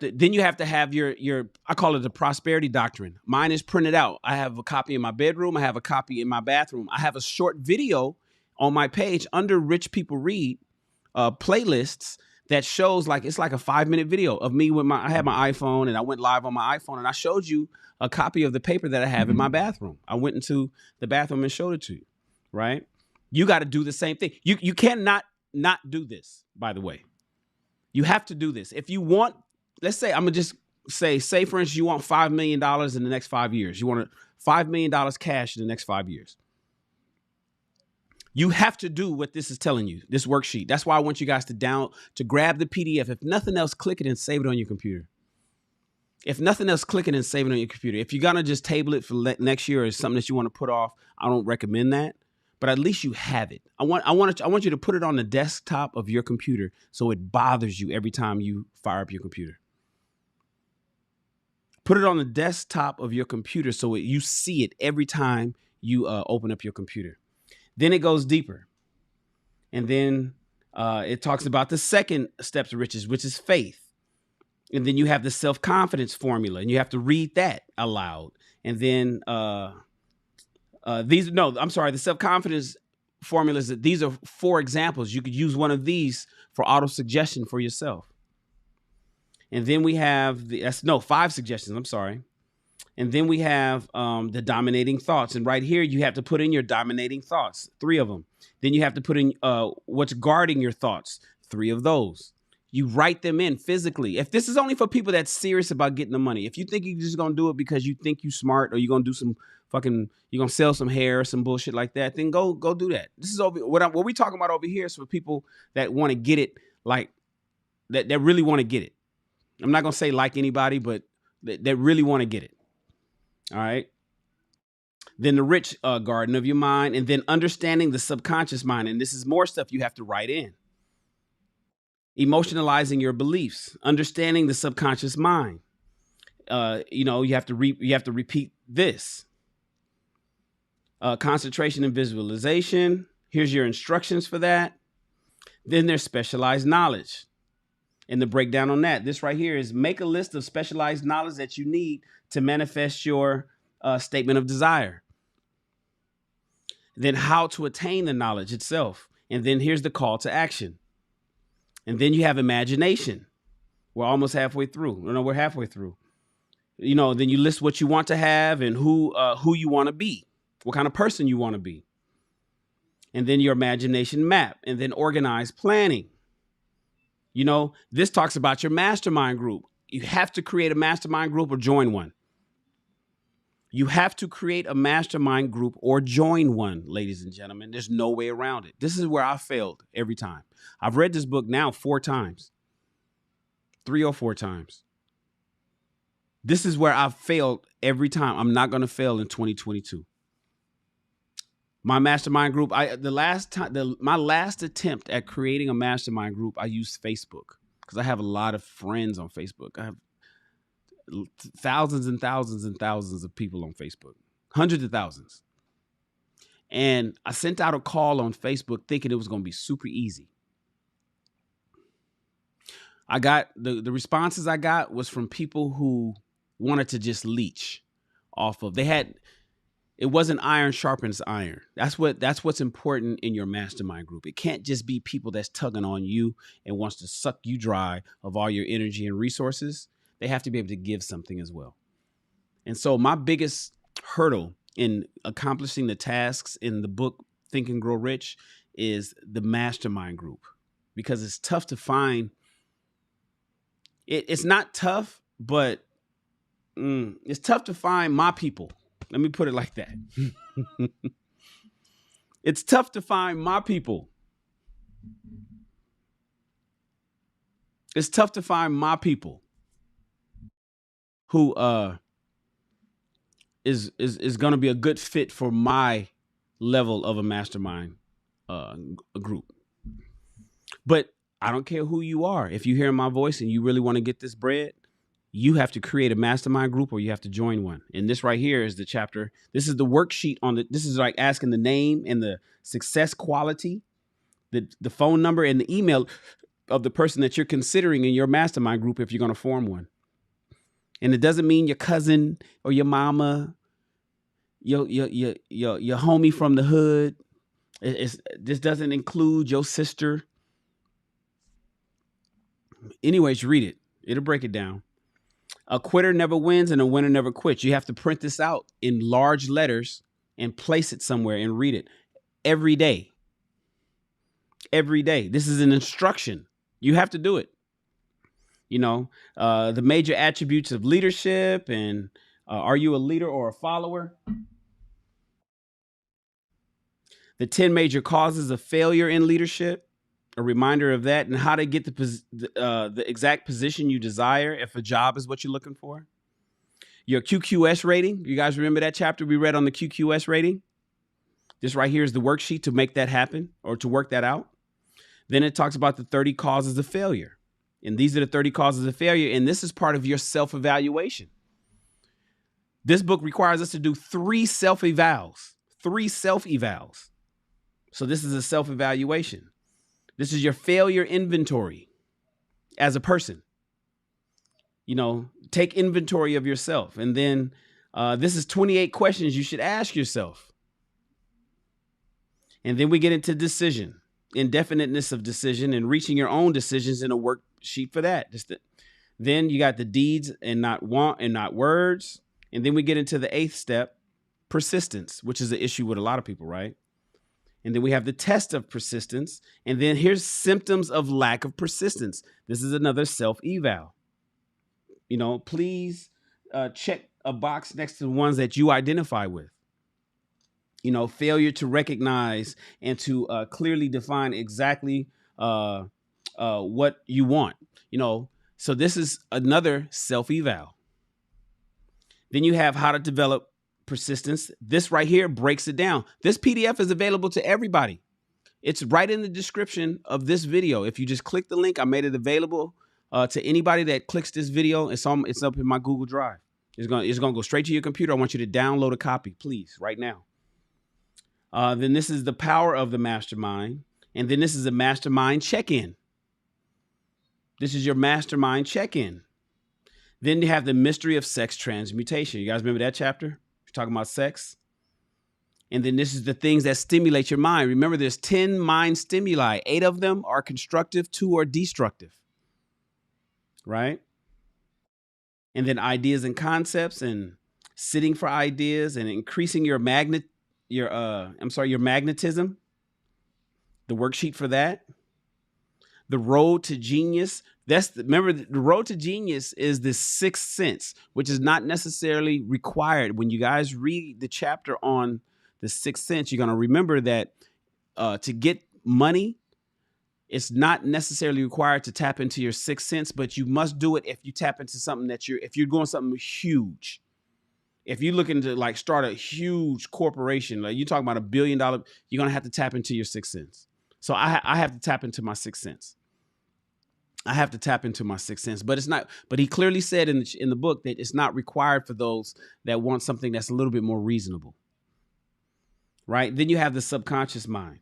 to have your I call it the Prosperity Doctrine. Mine is printed out. I have a copy in my bedroom. I have a copy in my bathroom. I have a short video on my page under Rich People Read playlists that shows it's like a 5-minute video of me with I had my iPhone and I went live on my iPhone and I showed you a copy of the paper that I have in my bathroom. I went into the bathroom and showed it to you, right? You got to do the same thing. You cannot not do this, by the way. You have to do this. If you want, let's say, I'm going to just say for instance, you want $5 million in the next 5 years. You want $5 million cash in the next 5 years. You have to do what this is telling you, this worksheet. That's why I want you guys to grab the PDF. If nothing else, click it and save it on your computer. If nothing else, click it and save it on your computer. If you're going to just table it for next year or something that you want to put off, I don't recommend that. But at least you have it. I want you to put it on the desktop of your computer so it bothers you every time you fire up your computer. Put it on the desktop of your computer so you see it every time you open up your computer. Then it goes deeper. And then it talks about the second step to riches, which is faith. And then you have the self-confidence formula, and you have to read that aloud. And then the self-confidence formulas, these are 4 examples. You could use one of these for auto-suggestion for yourself. And then we have 5 suggestions. I'm sorry. And then we have the dominating thoughts. And right here, you have to put in your dominating thoughts, 3 of them. Then you have to put in what's guarding your thoughts, 3 of those. You write them in physically. If this is only for people that's serious about getting the money, if you think you're just going to do it because you think you're smart or you're going to do some you're going to sell some hair or some bullshit like that, then go do that. This is what we're talking about over here is for people that want to get it, like that really want to get it. I'm not going to say like anybody, but that really want to get it. All right. Then the rich garden of your mind, and then understanding the subconscious mind. And this is more stuff you have to write in. Emotionalizing your beliefs, understanding the subconscious mind. you have to repeat this. Concentration and visualization. Here's your instructions for that. Then there's specialized knowledge. And the breakdown on that. This right here is make a list of specialized knowledge that you need to manifest your statement of desire. Then how to attain the knowledge itself. And then here's the call to action. And then you have imagination. We're almost halfway through. No, we're halfway through. Then you list what you want to have and who you want to be, what kind of person you want to be. And then your imagination map, and then organized planning. This talks about your mastermind group. You have to create a mastermind group or join one. You have to create a mastermind group or join one, ladies and gentlemen. There's no way around it. This is where I failed every time. I've read this book now 4 times, 3 or 4 times. This is where I've failed every time. I'm not going to fail in 2022. My mastermind group, my last attempt at creating a mastermind group, I used Facebook because I have a lot of friends on Facebook. I have thousands and thousands and thousands of people on Facebook, hundreds of thousands. And I sent out a call on Facebook thinking it was going to be super easy. I got the responses I got was from people who wanted to just leech off of. It wasn't iron sharpens iron. That's what's important in your mastermind group. It can't just be people that's tugging on you and wants to suck you dry of all your energy and resources. They have to be able to give something as well. And so my biggest hurdle in accomplishing the tasks in the book Think and Grow Rich is the mastermind group, because it's tough to find. It's not tough, but it's tough to find my people. Let me put it like that. It's tough to find my people. It's tough to find my people who is going to be a good fit for my level of a mastermind group. But I don't care who you are. If you hear my voice and you really want to get this bread, you have to create a mastermind group or you have to join one. And this right here is the chapter. This is the worksheet this is like asking the name and the success quality, the phone number and the email of the person that you're considering in your mastermind group if you're going to form one. And it doesn't mean your cousin or your mama, your homie from the hood. This doesn't include your sister. Anyways, read it. It'll break it down. A quitter never wins and a winner never quits. You have to print this out in large letters and place it somewhere and read it every day. Every day. This is an instruction. You have to do it. The major attributes of leadership and are you a leader or a follower? The 10 major causes of failure in leadership. A reminder of that, and how to get the exact position you desire if a job is what you're looking for. Your QQS rating. You guys remember that chapter we read on the QQS rating? This right here is the worksheet to make that happen or to work that out. Then it talks about the 30 causes of failure. And these are the 30 causes of failure. And this is part of your self-evaluation. This book requires us to do 3 self-evals. 3 self-evals. So this is a self-evaluation. This is your failure inventory as a person. Take inventory of yourself. And then this is 28 questions you should ask yourself. And then we get into decision, indefiniteness of decision, and reaching your own decisions in a worksheet for that. Then you got the deeds and not want and not words. And then we get into the 8th step, persistence, which is an issue with a lot of people, right? And then we have the test of persistence. And then here's symptoms of lack of persistence. This is another self-eval. Please check a box next to the ones that you identify with. Failure to recognize and to clearly define exactly what you want. So this is another self-eval. Then you have how to develop persistence. This right here breaks it down. This PDF is available to everybody. It's right in the description of this video. If you just click the link, I made it available To anybody that clicks this video, it's up in my Google Drive. It's gonna go straight to your computer. I want you to download a copy, please, right now. Then this is the power of the mastermind, and then this is a mastermind check-in. This is your mastermind check-in. Then you have the mystery of sex transmutation. You guys remember that chapter? We're talking about sex. And then this is the things that stimulate your mind. Remember, there's 10 mind stimuli. 8 of them are constructive, 2 are destructive. Right? And then ideas and concepts, and sitting for ideas, and increasing your magnetism. The worksheet for that. The road to genius. Remember, the road to genius is the sixth sense, which is not necessarily required. When you guys read the chapter on the sixth sense, you're going to remember that to get money, it's not necessarily required to tap into your sixth sense, but you must do it if you tap into something if you're going something huge. If you're looking to like start a huge corporation, like you're talking about $1 billion, you're going to have to tap into your sixth sense. So I have to tap into my sixth sense. I have to tap into my sixth sense, but it's not. But he clearly said in the book that it's not required for those that want something that's a little bit more reasonable. Right? Then you have the subconscious mind.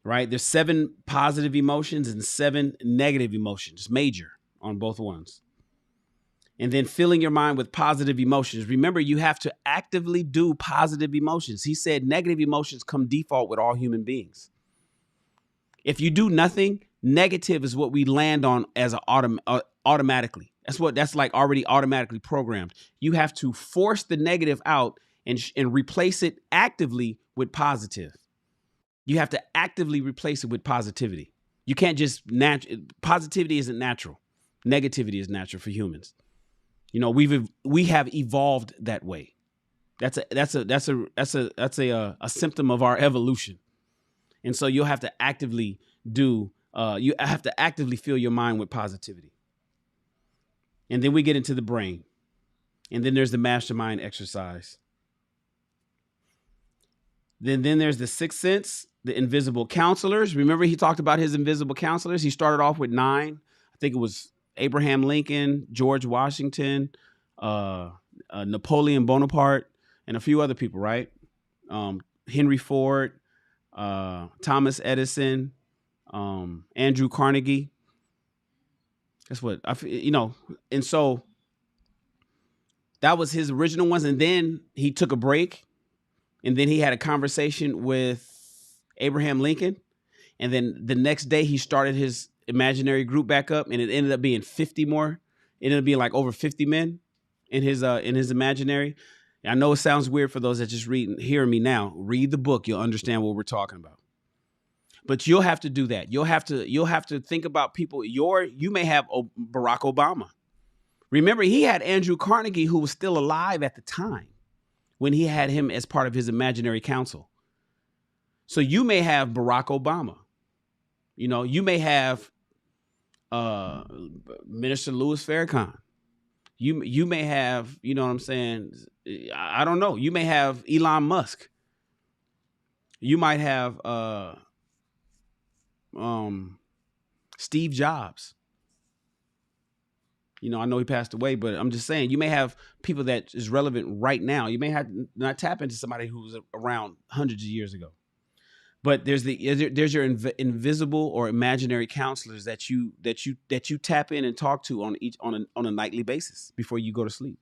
Right? There's 7 positive emotions and 7 negative emotions, major on both ones. And then filling your mind with positive emotions. Remember, you have to actively do positive emotions. He said negative emotions come default with all human beings. If you do nothing, negative is what we land on as automatically. That's like already automatically programmed. You have to force the negative out and replace it actively with positive. You have to actively replace it with positivity. You can't just positivity isn't natural. Negativity is natural for humans. You know, we have evolved that way. That's a symptom of our evolution. And so you'll have to actively you have to actively fill your mind with positivity. And then we get into the brain. And then there's the mastermind exercise. Then there's the sixth sense, the invisible counselors. Remember, he talked about his invisible counselors. He started off with 9. I think it was Abraham Lincoln, George Washington, Napoleon Bonaparte, and a few other people, right? Henry Ford, Thomas Edison, Andrew Carnegie. That's what and so that was his original ones. And then he took a break, and then he had a conversation with Abraham Lincoln. And then the next day he started his imaginary group back up, and it ended up being 50 more. It ended up being like over 50 men in his imaginary. I know it sounds weird for those that just hearing me now. Read the book, you'll understand what we're talking about. But you'll have to do that. You'll have to think about people. You may have Barack Obama. Remember, he had Andrew Carnegie, who was still alive at the time when he had him as part of his imaginary council. So you may have Barack Obama. You may have Minister Louis Farrakhan. You may have, you know what I'm saying? I don't know. You may have Elon Musk. You might have Steve Jobs. I know he passed away, but I'm just saying, you may have people that is relevant right now. You may have not tap into somebody who was around hundreds of years ago. But there's your invisible or imaginary counselors that you tap in and talk to on a nightly basis before you go to sleep.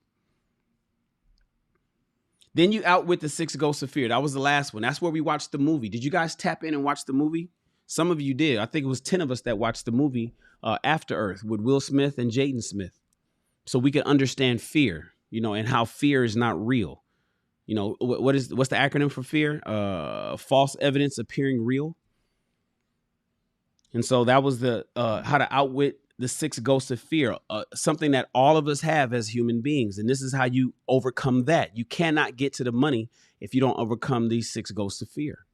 Then you outwit the 6 ghosts of fear. That was the last one. That's where we watched the movie. Did you guys tap in and watch the movie? Some of you did. I think it was 10 of us that watched the movie After Earth with Will Smith and Jaden Smith, so we could understand fear, and how fear is not real. What's the acronym for fear? False evidence appearing real. And so that was the how to outwit the 6 ghosts of fear, something that all of us have as human beings. And this is how you overcome that. You cannot get to the money if you don't overcome these 6 ghosts of fear.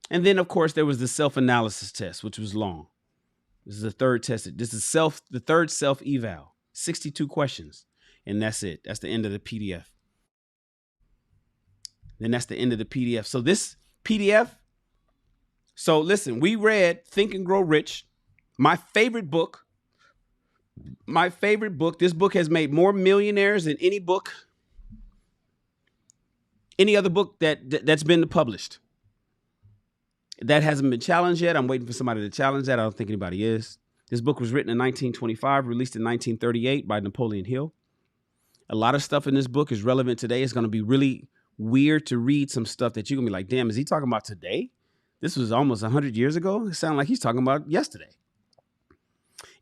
And then, of course, there was the self-analysis test, which was long. This is the third test. This is the third self-eval, 62 questions. And that's it. That's the end of the PDF. Then that's the end of the PDF. So this PDF. So listen, we read Think and Grow Rich My favorite book. This book has made more millionaires than any other book that's been published. That hasn't been challenged yet. I'm waiting for somebody to challenge that. I don't think anybody is. This book was written in 1925, released in 1938 by Napoleon Hill. A lot of stuff in this book is relevant today. It's going to be really weird to read some stuff that you're going to be like, damn, is he talking about today? This was almost 100 years ago. It sounds like he's talking about yesterday.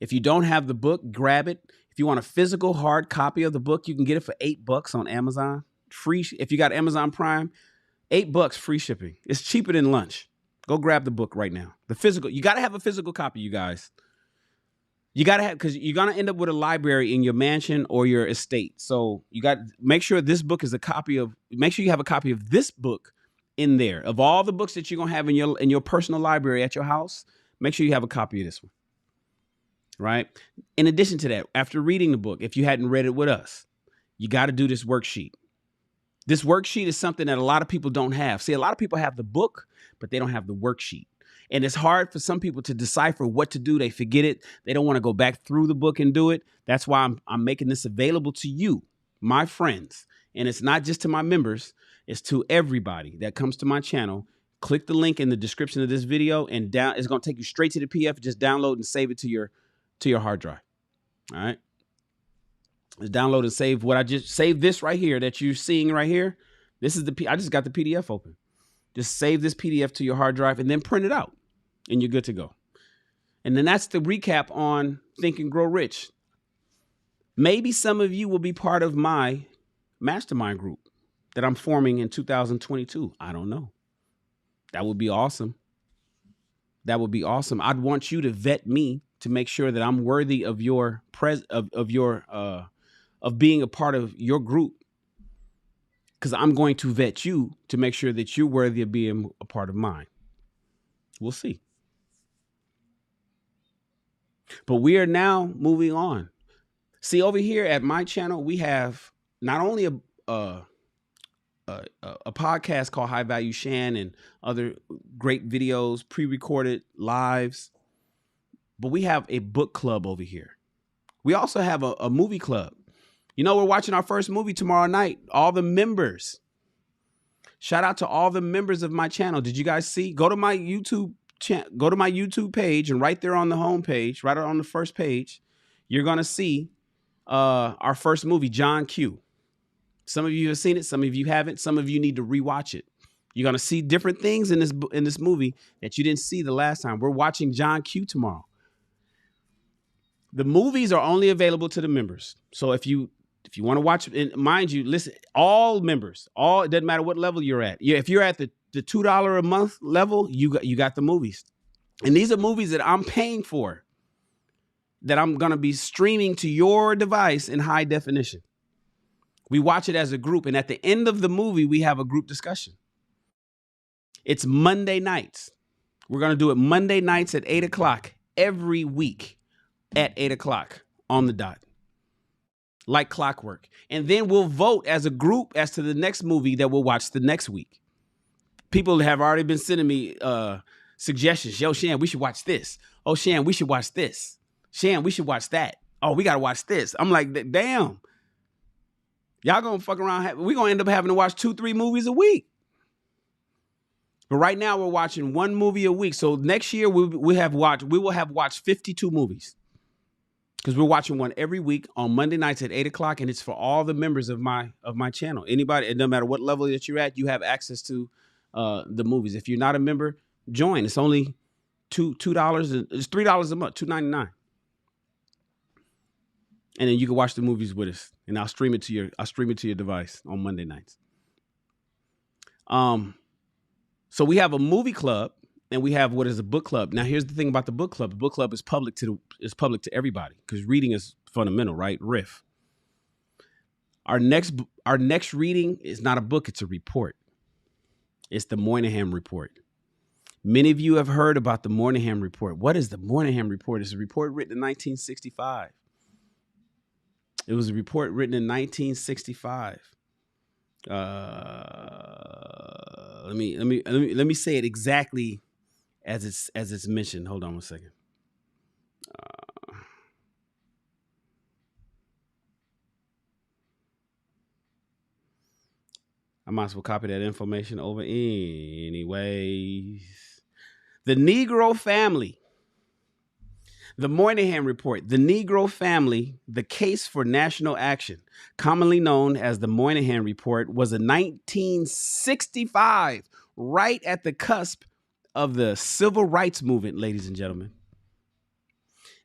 If you don't have the book, grab it. If you want a physical hard copy of the book, you can get it for $8 on Amazon. Free. If you got Amazon Prime, $8 free shipping. It's cheaper than lunch. Go grab the book right now. The physical. You got to have a physical copy, you guys. You got to have, because you're going to end up with a library in your mansion or your estate. So you got to make sure this book is make sure you have a copy of this book in there. Of all the books that you're going to have in your personal library at your house, make sure you have a copy of this one. Right? In addition to that, after reading the book, if you hadn't read it with us, you got to do this worksheet. This worksheet is something that a lot of people don't have. See, a lot of people have the book, but they don't have the worksheet. And it's hard for some people to decipher what to do. They forget it. They don't want to go back through the book and do it. That's why I'm making this available to you, my friends. And it's not just to my members. It's to everybody that comes to my channel. Click the link in the description of this video and it's going to take you straight to the PDF. Just download and save it to your hard drive. All right. Just download and save what I just saved. This right here that you're seeing right here. This is I just got the PDF open. Just save this PDF to your hard drive and then print it out and you're good to go. And then that's the recap on Think and Grow Rich. Maybe some of you will be part of my mastermind group that I'm forming in 2022. I don't know. That would be awesome. That would be awesome. I'd want you to vet me to make sure that I'm worthy of your of being a part of your group, because I'm going to vet you to make sure that you're worthy of being a part of mine. We'll see. But we are now moving on. See, over here at my channel, we have not only a podcast called High Value Shan and other great videos, pre-recorded lives, but we have a book club over here. We also have a movie club. You know, we're watching our first movie tomorrow night. All the members. Shout out to all the members of my channel. Did you guys see? Go to my YouTube page, and right there on the home page, right on the first page, you're going to see our first movie, John Q. Some of you have seen it. Some of you haven't. Some of you need to rewatch it. You're going to see different things in this movie that you didn't see the last time. We're watching John Q tomorrow. The movies are only available to the members. So if you want to watch, and mind you, listen, all members, it doesn't matter what level you're at. If you're at the $2 a month level, you got the movies. And these are movies that I'm paying for, that I'm going to be streaming to your device in high definition. We watch it as a group. And at the end of the movie, we have a group discussion. It's Monday nights. We're going to do it Monday nights at 8 o'clock every week at 8 o'clock on the dot. Like clockwork. And then we'll vote as a group as to the next movie that we'll watch the next week. People have already been sending me suggestions. Yo, Shan, we should watch this. Oh, Shan, we should watch this. Shan, we should watch that. Oh, we got to watch this. I'm like, damn. Y'all going to fuck around. We're going to end up having to watch 2-3 movies a week. But right now we're watching one movie a week. So next year we will have watched 52 movies. Because we're watching one every week on Monday nights at 8 o'clock, and it's for all the members of my channel. Anybody, it doesn't matter what level that you're at, you have access to the movies. If you're not a member, join. It's only $2. It's $3 a month, $2.99. And then you can watch the movies with us, and I'll stream it to your device on Monday nights. So we have a movie club. And we have what is a book club. Now, here's the thing about the book club. The book club is public to everybody, because reading is fundamental, right? Riff. Our next reading is not a book. It's a report. It's the Moynihan Report. Many of you have heard about the Moynihan Report. What is the Moynihan Report? It's a report written in 1965. It was a report written in 1965. Let me say it exactly as it's mentioned. Hold on one second. I might as well copy that information over anyways. The Negro Family. The Moynihan Report, The Negro Family, The Case for National Action, commonly known as the Moynihan Report, was a 1965, right at the cusp of the civil rights movement, ladies and gentlemen.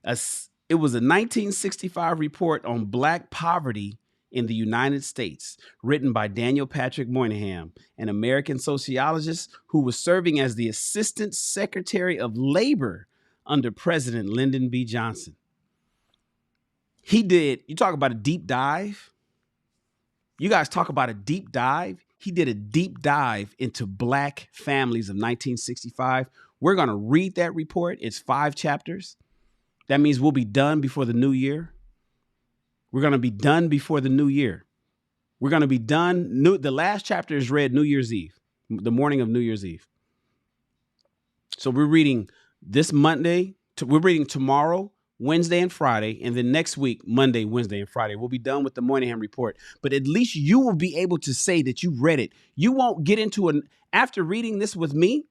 It was a 1965 report on Black poverty in the United States, written by Daniel Patrick Moynihan, an American sociologist who was serving as the Assistant Secretary of Labor under President Lyndon B. Johnson. You talk about a deep dive. You guys talk about a deep dive. He did a deep dive into Black families of 1965. We're going to read that report. It's 5 chapters. That means we'll be done before the new year. We're going to be done before the new year. We're going to be done. The last chapter is read New Year's Eve, the morning of New Year's Eve. So we're reading this Monday, we're reading tomorrow, Wednesday, and Friday, and then next week, Monday, Wednesday, and Friday. We'll be done with the Moynihan Report, but at least you will be able to say that you read it. You won't get into after reading this with me,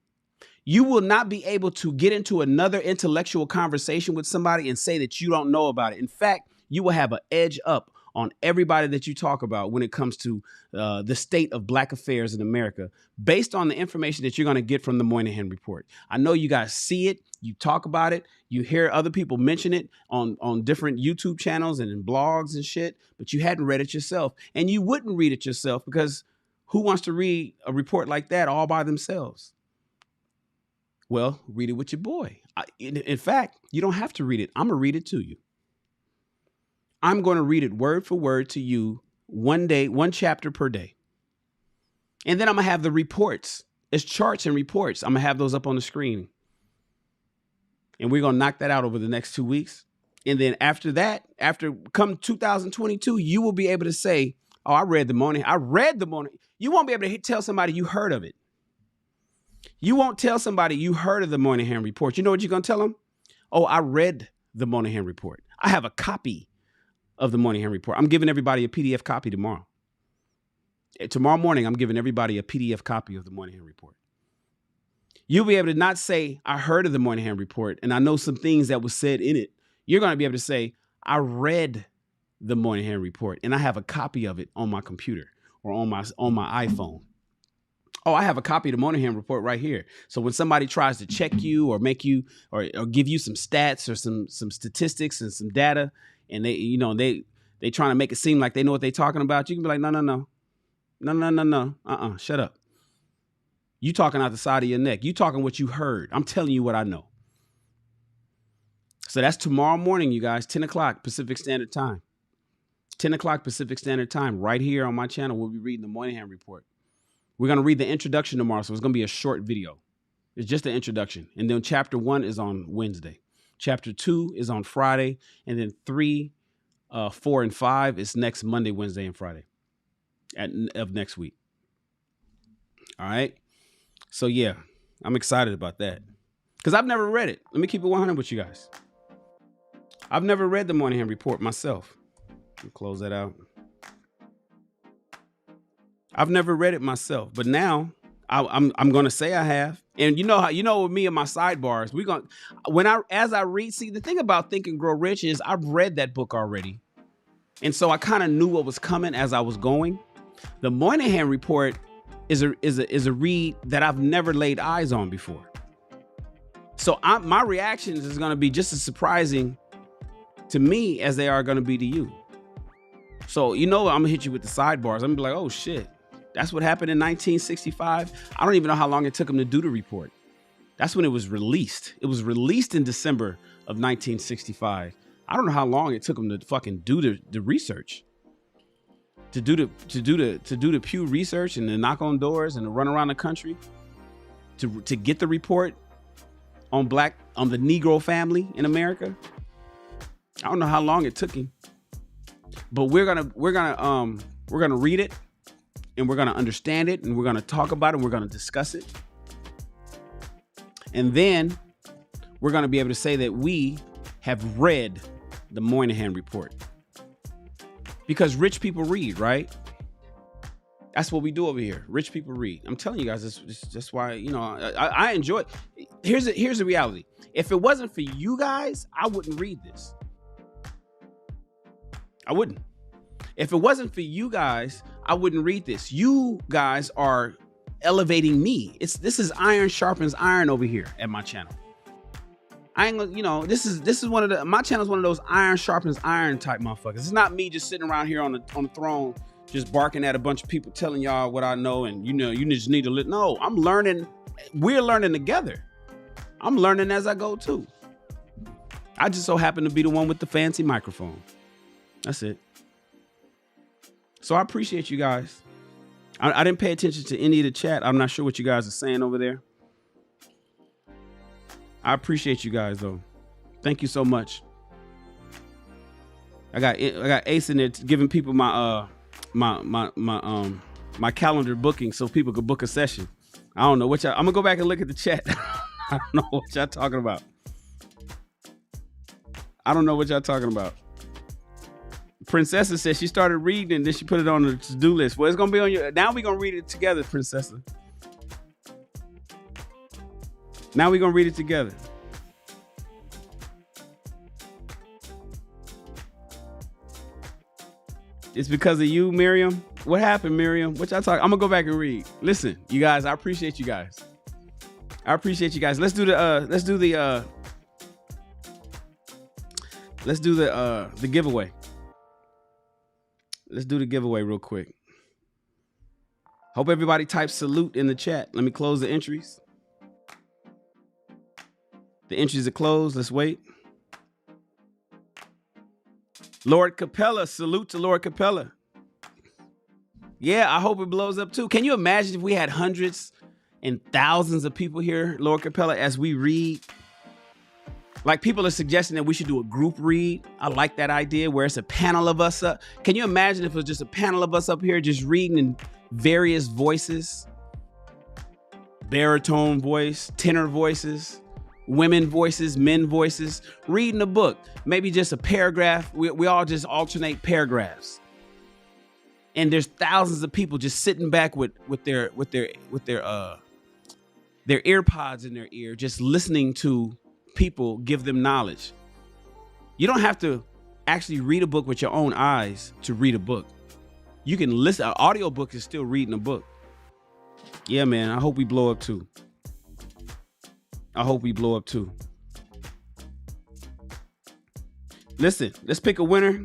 you will not be able to get into another intellectual conversation with somebody and say that you don't know about it. In fact, you will have an edge up on everybody that you talk about when it comes to the state of Black affairs in America, based on the information that you're going to get from the Moynihan Report. I know you guys see it, you talk about it, you hear other people mention it on different YouTube channels and in blogs and shit, but you hadn't read it yourself. And you wouldn't read it yourself because who wants to read a report like that all by themselves? Well, read it with your boy. In fact, you don't have to read it. I'm going to read it to you. I'm going to read it word for word to you one day, one chapter per day. And then I'm going to have the reports. It's charts and reports. I'm going to have those up on the screen. And we're going to knock that out over the next 2 weeks. And then after that, after come 2022, you will be able to say, oh, I read the Moynihan. You won't be able to tell somebody you heard of it. You won't tell somebody you heard of the Moynihan Report. You know what you're going to tell them? Oh, I read the Moynihan Report. I have a copy of the Moynihan Report. I'm giving everybody a PDF copy tomorrow. Tomorrow morning, I'm giving everybody a PDF copy of the Moynihan Report. You'll be able to not say, I heard of the Moynihan Report and I know some things that was said in it. You're going to be able to say, I read the Moynihan Report and I have a copy of it on my computer or on my iPhone. Oh, I have a copy of the Moynihan Report right here. So when somebody tries to check you or make you or give you some stats or some statistics and some data, and they trying to make it seem like they know what they're talking about, you can be like, no. Shut up. You talking out the side of your neck. You talking what you heard. I'm telling you what I know. So that's tomorrow morning, you guys, 10 o'clock Pacific Standard Time. 10 o'clock Pacific Standard Time, right here on my channel, we'll be reading the Moynihan Report. We're going to read the introduction tomorrow, so it's going to be a short video. It's just the introduction. And then chapter 1 is on Wednesday. Chapter 2 is on Friday. And then 3, 4, and 5 is next Monday, Wednesday, and Friday of next week. All right. So, yeah, I'm excited about that because I've never read it. Let me keep it 100 with you guys. I've never read the Moynihan Report myself. I'll close that out. I've never read it myself, but now I'm going to say I have. And with me and my sidebars, as I read, see, the thing about Think and Grow Rich is I've read that book already. And so I kind of knew what was coming as I was going. The Moynihan Report is a read that I've never laid eyes on before. So my reactions is going to be just as surprising to me as they are going to be to you. So, I'm going to hit you with the sidebars. I'm going to be like, oh, shit. That's what happened in 1965. I don't even know how long it took him to do the report. That's when it was released. It was released in December of 1965. I don't know how long it took him to fucking do the research. To do the Pew research and to knock on doors and to run around the country to get the report on the Negro family in America. I don't know how long it took him. But we're gonna read it and we're gonna understand it and we're gonna talk about it and we're gonna discuss it. And then we're gonna be able to say that we have read the Moynihan Report. Because rich people read, right? That's what we do over here. Rich people read. I'm telling you guys, that's why, you know, I enjoy it. Here's the reality. If it wasn't for you guys, I wouldn't read this. I wouldn't. If it wasn't for you guys, I wouldn't read this. You guys are elevating me. This is iron sharpens iron over here at my channel. I ain't, you know, this is one of my channel is one of those iron sharpens iron type motherfuckers. It's not me just sitting around here on the throne, just barking at a bunch of people telling y'all what I know, and you know, you just need to let. No, I'm learning. We're learning together. I'm learning as I go too. I just so happen to be the one with the fancy microphone. That's it. So I appreciate you guys. I didn't pay attention to any of the chat. I'm not sure what you guys are saying over there. I appreciate you guys though. Thank you so much. I got Ace in there giving people my my calendar booking so people could book a session. I don't know what y'all. I'm gonna go back and look at the chat. I don't know what y'all talking about. I don't know what y'all talking about. Princessa said she started reading and then she put it on the to-do list. Well, it's gonna be on your. Now we're gonna read it together, Princessa. Now we're gonna read it together. It's because of you, Miriam. What happened, Miriam? What y'all talking? I'm gonna go back and read. Listen, you guys, I appreciate you guys. I appreciate you guys. Let's do the giveaway. Let's do the giveaway real quick. Hope everybody types salute in the chat. Let me close the entries. The entries are closed. Let's wait. Lord Capella, salute to Lord Capella. Yeah, I hope it blows up too. Can you imagine if we had hundreds and thousands of people here, Lord Capella, as we read? Like people are suggesting that we should do a group read. I like that idea where it's a panel of us up. Can you imagine if it was just a panel of us up here just reading in various voices? Baritone voice, tenor voices, women voices, men voices, reading a book, maybe just a paragraph. We all just alternate paragraphs. And there's thousands of people just sitting back with their earpods in their ear, just listening to people give them knowledge. You don't have to actually read a book with your own eyes to read a book. You can listen. An audio book is still reading a book. Yeah, man. I hope we blow up too. I hope we blow up too. Listen, let's pick a winner.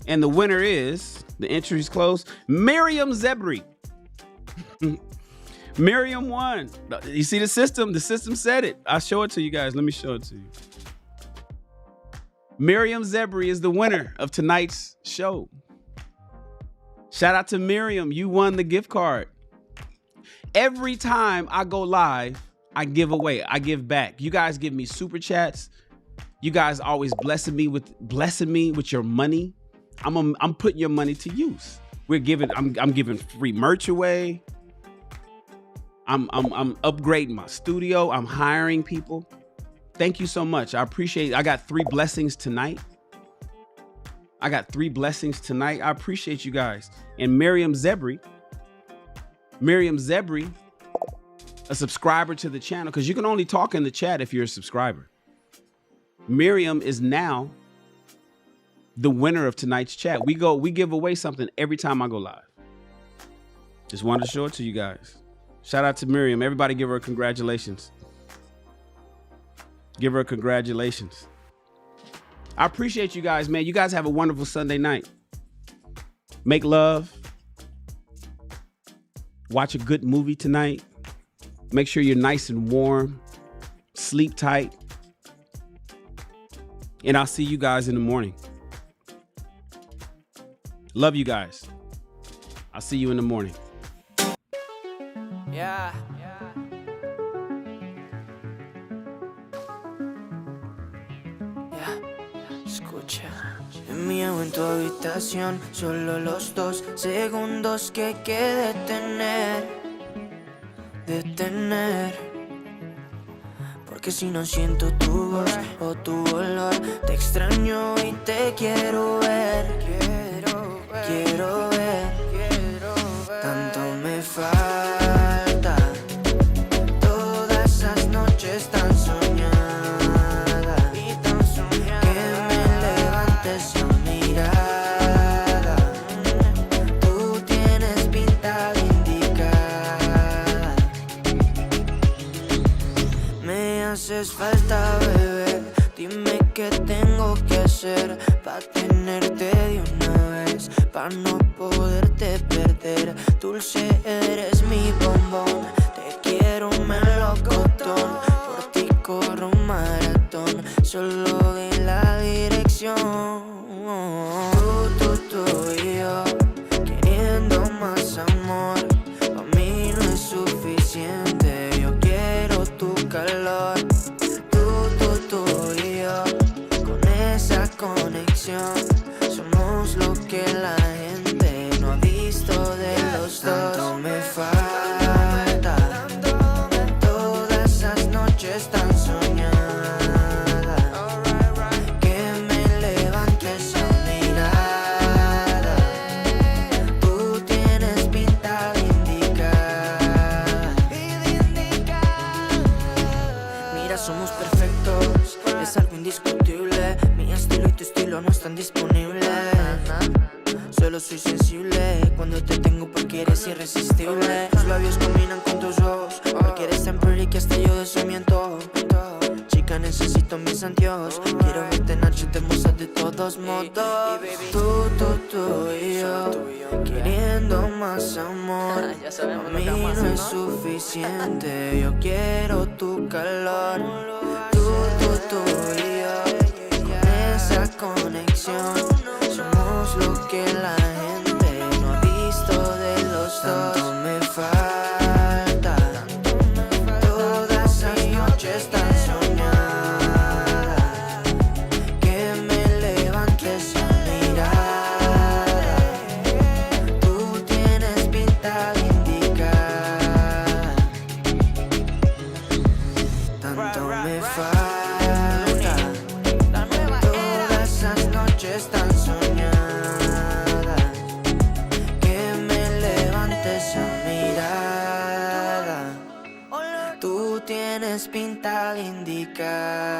And the winner is, the entry's closed, Miriam Zebri. Miriam won. You see the system? The system said it. I'll show it to you guys. Let me show it to you. Miriam Zebri is the winner of tonight's show. Shout out to Miriam. You won the gift card. Every time I go live, I give away. I give back. You guys give me super chats. You guys always blessing me with your money. I'm putting your money to use. I'm giving free merch away. I'm upgrading my studio. I'm hiring people. Thank you so much. I appreciate it. I got 3 blessings tonight. I appreciate you guys. And Miriam Zebri, a subscriber to the channel, because you can only talk in the chat if you're a subscriber. Miriam is now the winner of tonight's chat. We give away something every time I go live. Just wanted to show it to you guys. Shout out to Miriam. Everybody give her a congratulations. Give her a congratulations. I appreciate you guys, man. You guys have a wonderful Sunday night. Make love. Watch a good movie tonight. Make sure you're nice and warm. Sleep tight. And I'll see you guys in the morning. Love you guys. I'll see you in the morning. Yeah. Escucha. Mío en tu habitación, solo los 2 segundos que hay que detener. Porque si no siento tu voz o tu olor, te extraño y te quiero ver. Quiero ver. Tanto hacer pa' tenerte de una vez, pa' no poderte perder. Dulce, eres mi bombón, te quiero melocotón. Por ti corro un maratón, solo de la dirección. Tú y yo, queriendo más amor. Pa' mí no es suficiente, yo quiero tu calor. Tú y yo, con esa conexión, somos lo que la gente no ha visto de los dos. Tanto me falta, todas esas noches tan soñadas, que me levantes a mirada. Tú tienes pinta de indicar. Mira, somos perfectos, es algo indiscutible. Mi estilo y tu estilo no están disponibles. Solo soy sensible cuando te tengo porque eres irresistible. Tus labios combinan con tus ojos, porque eres tan pretty que hasta yo de eso miento. Chica, necesito mis anteojos, quiero verte en noche hermosa de todos modos. Tú y yo, queriendo más amor. A mí no es suficiente, yo quiero tu calor. Tú y yo, con esa conexión, somos lo que la gente no ha visto de los dos. Tanto me falta, todas esas noches tan soñadas, que me levantes a mirar. Tú tienes pinta de indicar. Tanto me falta, todas esas noches tan soñadas, que me levantes a mirar. Tú tienes pinta de indicar.